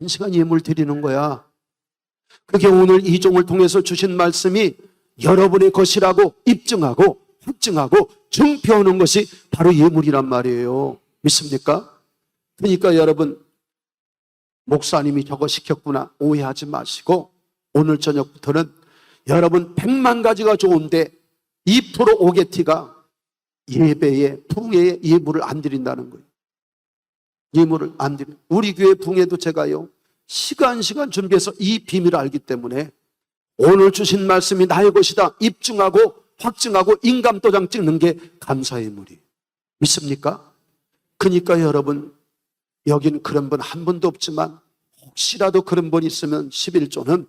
시간 예물 드리는 거야. 그게 오늘 이 종을 통해서 주신 말씀이 여러분의 것이라고 입증하고 확증하고 증표하는 것이 바로 예물이란 말이에요. 믿습니까? 그러니까 여러분, 목사님이 저거 시켰구나 오해하지 마시고 오늘 저녁부터는 여러분 100만 가지가 좋은데 2% 오게티가 예배에 부흥회에 예물을 안 드린다는 거예요. 예물을 안 드려. 우리 교회 부흥회도 제가요 시간 준비해서 이 비밀을 알기 때문에 오늘 주신 말씀이 나의 것이다 입증하고 확증하고 인감도장 찍는 게 감사의 예물이에요. 믿습니까? 그러니까 여러분, 여긴 그런 분 한 분도 없지만 혹시라도 그런 분 있으면 11조는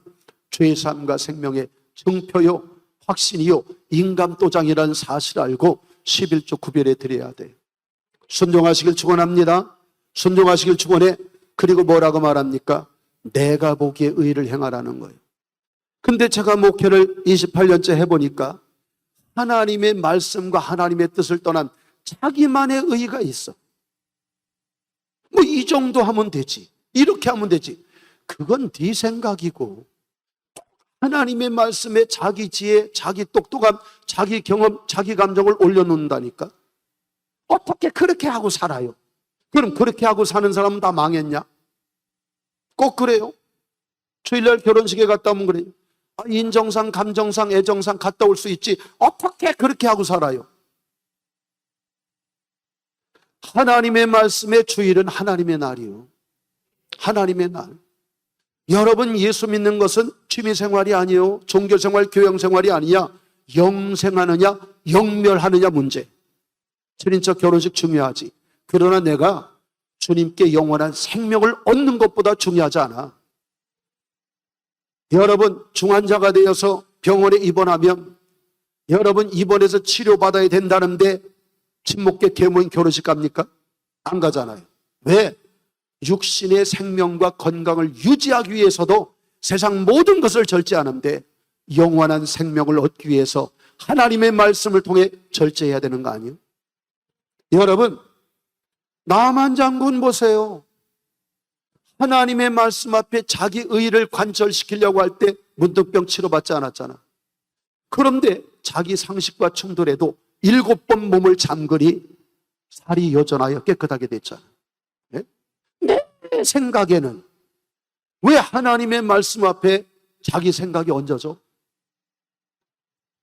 죄의 삶과 생명의 증표요 확신이요 인감도장이라는 사실을 알고 11조 구별해 드려야 돼요. 순종하시길 축원합니다. 순종하시길 축원해. 그리고 뭐라고 말합니까? 내가 보기에 의를 행하라는 거예요. 근데 제가 목회를 28년째 해보니까 하나님의 말씀과 하나님의 뜻을 떠난 자기만의 의의가 있어. 뭐 이 정도 하면 되지, 이렇게 하면 되지. 그건 네 생각이고 하나님의 말씀에 자기 지혜, 자기 똑똑함, 자기 경험, 자기 감정을 올려놓는다니까. 어떻게 그렇게 하고 살아요? 그럼 그렇게 하고 사는 사람은 다 망했냐? 꼭 그래요. 주일날 결혼식에 갔다 오면 그래요. 인정상, 감정상, 애정상 갔다 올 수 있지 어떻게 그렇게 하고 살아요? 하나님의 말씀의 주일은 하나님의 날이요. 하나님의 날. 여러분 예수 믿는 것은 취미생활이 아니에요. 종교생활, 교양생활이 아니냐. 영생하느냐 영멸하느냐 문제. 친인척 결혼식 중요하지. 그러나 내가 주님께 영원한 생명을 얻는 것보다 중요하지 않아. 여러분 중환자가 되어서 병원에 입원하면 여러분 입원해서 치료받아야 된다는데 친목계 계모인 결혼식 갑니까? 안 가잖아요. 왜? 육신의 생명과 건강을 유지하기 위해서도 세상 모든 것을 절제하는데 영원한 생명을 얻기 위해서 하나님의 말씀을 통해 절제해야 되는 거 아니에요? 여러분 나만 장군 보세요. 하나님의 말씀 앞에 자기 의의를 관철시키려고 할 때 문득병 치료받지 않았잖아. 그런데 자기 상식과 충돌해도 7번 몸을 잠그니 살이 여전하여 깨끗하게 됐잖아. 네? 내 생각에는 왜 하나님의 말씀 앞에 자기 생각이 얹어져?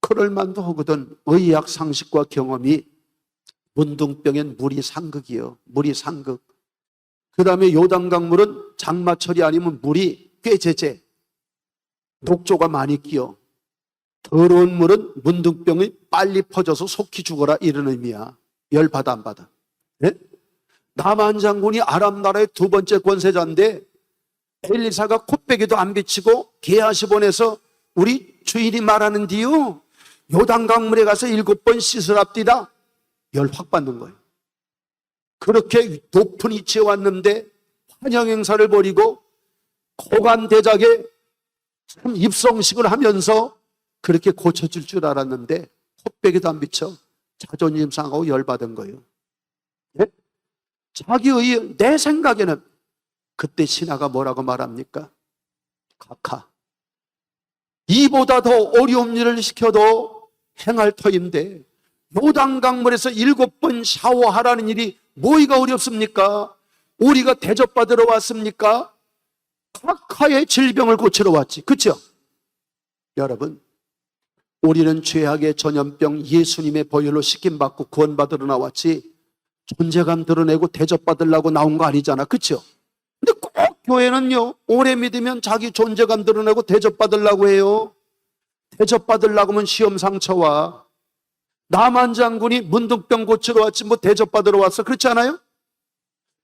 그럴 만도 하거든. 의학 상식과 경험이 문둥병엔 물이 상극이요. 물이 상극. 그 다음에 요단강물은 장마철이 아니면 물이 꽤 제재. 녹조가 많이 끼어. 더러운 물은 문둥병이 빨리 퍼져서 속히 죽어라 이런 의미야. 열 받아 안 받아? 네? 나만 장군이 아람 나라의 2번째 권세자인데 엘리사가 콧배기도 안 비치고 게하시 보내서 우리 주인이 말하는디요. 요단강물에 가서 7번 씻으랍디다. 열 확 받는 거예요. 그렇게 높은 위치에 왔는데 환영 행사를 벌이고 고관대작에 참 입성식을 하면서 그렇게 고쳐줄 줄 알았는데 콧배기도 안 비쳐 자존심 상하고 열받은 거예요. 네? 자기의 내 생각에는 그때 신하가 뭐라고 말합니까? 각하 이보다 더 어려운 일을 시켜도 행할 터인데 요단강물에서 7번 샤워하라는 일이 뭐가 어렵습니까? 우리가 대접받으러 왔습니까? 각하의 질병을 고치러 왔지. 그렇죠? 여러분 우리는 죄악의 전염병 예수님의 보혈로 씻김받고 구원받으러 나왔지 존재감 드러내고 대접받으려고 나온 거 아니잖아. 그렇죠? 근데 꼭 교회는요 오래 믿으면 자기 존재감 드러내고 대접받으려고 해요. 대접받으려고 하면 시험 상처와 남한 장군이 문둥병 고치러 왔지 뭐 대접받으러 왔어. 그렇지 않아요?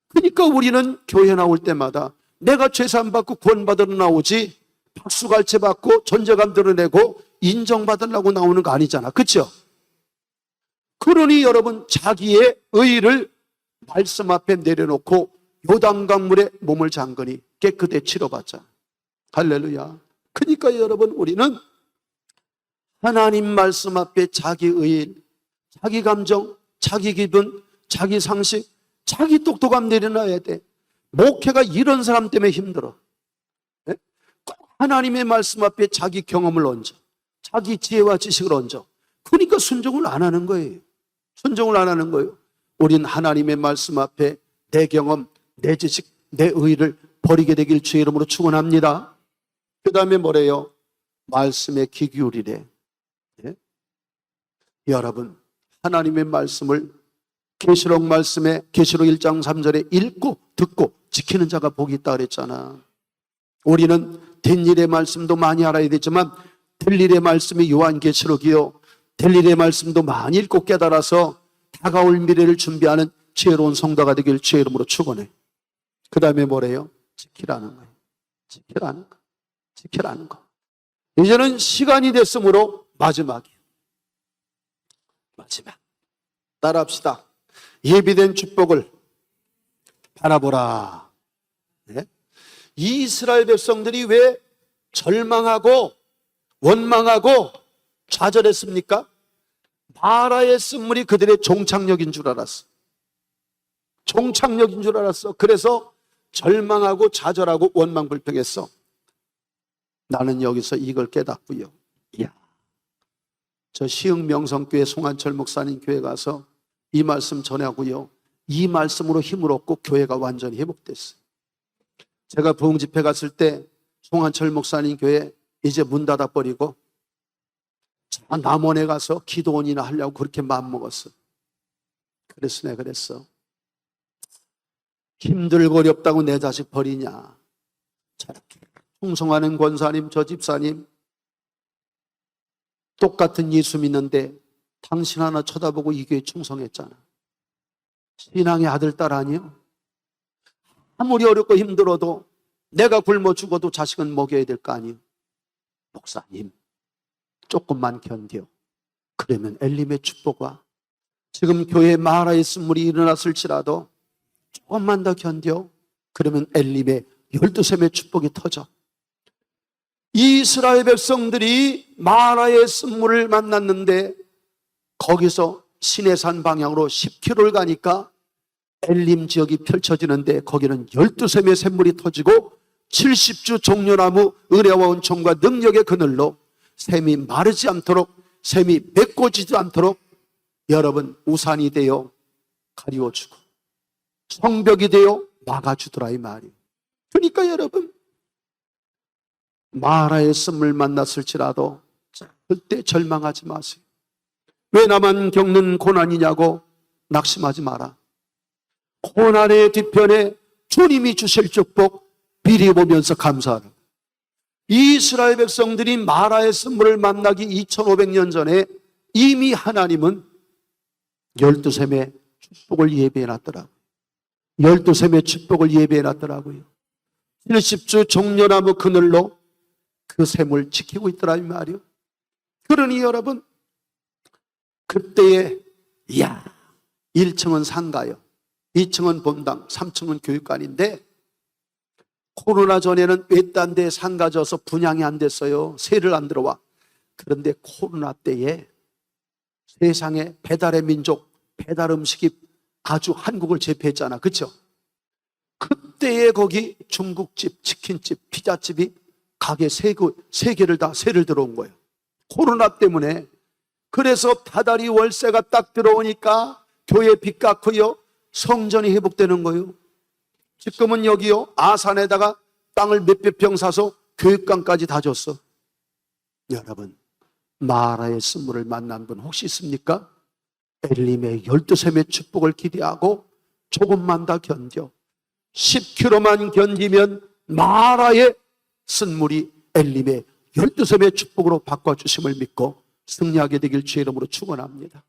그러니까 우리는 교회 나올 때마다 내가 죄산 받고 구원받으러 나오지 박수갈채 받고 존재감 드러내고 인정받으려고 나오는 거 아니잖아. 그렇죠? 그러니 여러분, 자기의 의를 말씀 앞에 내려놓고 요단강물에 몸을 잠그니 깨끗해 치러봤자. 할렐루야. 그러니까 여러분, 우리는 하나님 말씀 앞에 자기 의, 자기 감정, 자기 기분, 자기 상식, 자기 똑똑함 내려놔야 돼. 목회가 이런 사람 때문에 힘들어. 네? 꼭 하나님의 말씀 앞에 자기 경험을 얹어, 자기 지혜와 지식을 얹어. 그러니까 순종을 안 하는 거예요. 순종을 안 하는 거예요. 우린 하나님의 말씀 앞에 내 경험, 내 지식, 내 의를 버리게 되길 주의 이름으로 축원합니다. 그 다음에 뭐래요? 말씀에 귀 기울이래. 예? 여러분, 하나님의 말씀을 계시록 말씀에 계시록 1장 3절에 읽고 듣고 지키는 자가 복이 있다 그랬잖아. 우리는 된 일의 말씀도 많이 알아야 되지만 될 일의 말씀이 요한계시록이요, 될 일의 말씀도 많이 읽고 깨달아서 다가올 미래를 준비하는 지혜로운 성도가 되길 주의 이름으로 축원해. 그 다음에 뭐래요? 지키라는 거예요. 지키라는 거. 지키라는 거. 이제는 시간이 됐으므로 마지막이에요. 마지막. 따라합시다. 예비된 축복을 바라보라. 네? 이 이스라엘 백성들이 왜 절망하고 원망하고 좌절했습니까? 마라의 쓴물이 그들의 종착역인 줄 알았어. 종착역인 줄 알았어. 그래서 절망하고 좌절하고 원망불평했어. 나는 여기서 이걸 깨닫고요. 이야, 저 시흥 명성교회 송한철 목사님 교회 가서 이 말씀 전하고요, 이 말씀으로 힘을 얻고 교회가 완전히 회복됐어요. 제가 부흥집회 갔을 때 송한철 목사님 교회 이제 문 닫아버리고 남원에 가서 기도원이나 하려고 그렇게 마음먹었어. 그래서 내가 그랬어. 힘들고 어렵다고 내 자식 버리냐. 저렇게 충성하는 권사님, 저 집사님 똑같은 예수 믿는데 당신 하나 쳐다보고 이 교회에 충성했잖아. 신앙의 아들, 딸 아니요? 아무리 어렵고 힘들어도 내가 굶어 죽어도 자식은 먹여야 될 거 아니요? 목사님, 조금만 견뎌. 그러면 엘림의 축복과 지금 교회에 마라의 쓴물이 일어났을지라도 조금만 더 견뎌. 그러면 엘림의 12샘의 축복이 터져. 이스라엘 백성들이 마라의 쓴물을 만났는데 거기서 시내산 방향으로 10km를 가니까 엘림 지역이 펼쳐지는데 거기는 12샘의 샘물이 터지고 70주 종려나무 은혜와 은총과 능력의 그늘로 샘이 마르지 않도록, 샘이 메꿔지지 않도록 여러분 우산이 되어 가리워주고 성벽이 되어 막아주더라 이 말이에요. 그러니까 여러분, 마라의 쓴물 만났을지라도 절대 절망하지 마세요. 왜 나만 겪는 고난이냐고 낙심하지 마라. 고난의 뒤편에 주님이 주실 축복 미리 보면서 감사하라. 이스라엘 백성들이 마라의 쓴물을 만나기 2500년 전에 이미 하나님은 12샘의 축복을 예배해놨더라고요. 12샘의 축복을 예배해놨더라고요. 70주 종려나무 그늘로 그 샘을 지키고 있더라 이 말이요. 그러니 여러분, 그때에 1층은 상가요, 2층은 본당, 3층은 교육관인데 코로나 전에는 외딴 데에 상가 져서 분양이 안 됐어요. 세를 안 들어와. 그런데 코로나 때에 세상에 배달의 민족, 배달 음식이 아주 한국을 제패했잖아. 그렇죠? 그때에 거기 중국집, 치킨집, 피자집이 가게 3개를 다 세를 들어온 거예요. 코로나 때문에. 그래서 다달이 월세가 딱 들어오니까 교회 빚 갚고요, 성전이 회복되는 거예요. 지금은 여기요, 아산에다가 땅을 몇백 평 사서 교육관까지 다 줬어. 여러분, 마라의 쓴물을 만난 분 혹시 있습니까? 엘림의 12샘의 축복을 기대하고 조금만 더 견뎌. 10km만 견디면 마라의 쓴물이 엘림의 12샘의 축복으로 바꿔주심을 믿고 승리하게 되길 주의 이름으로 축원합니다.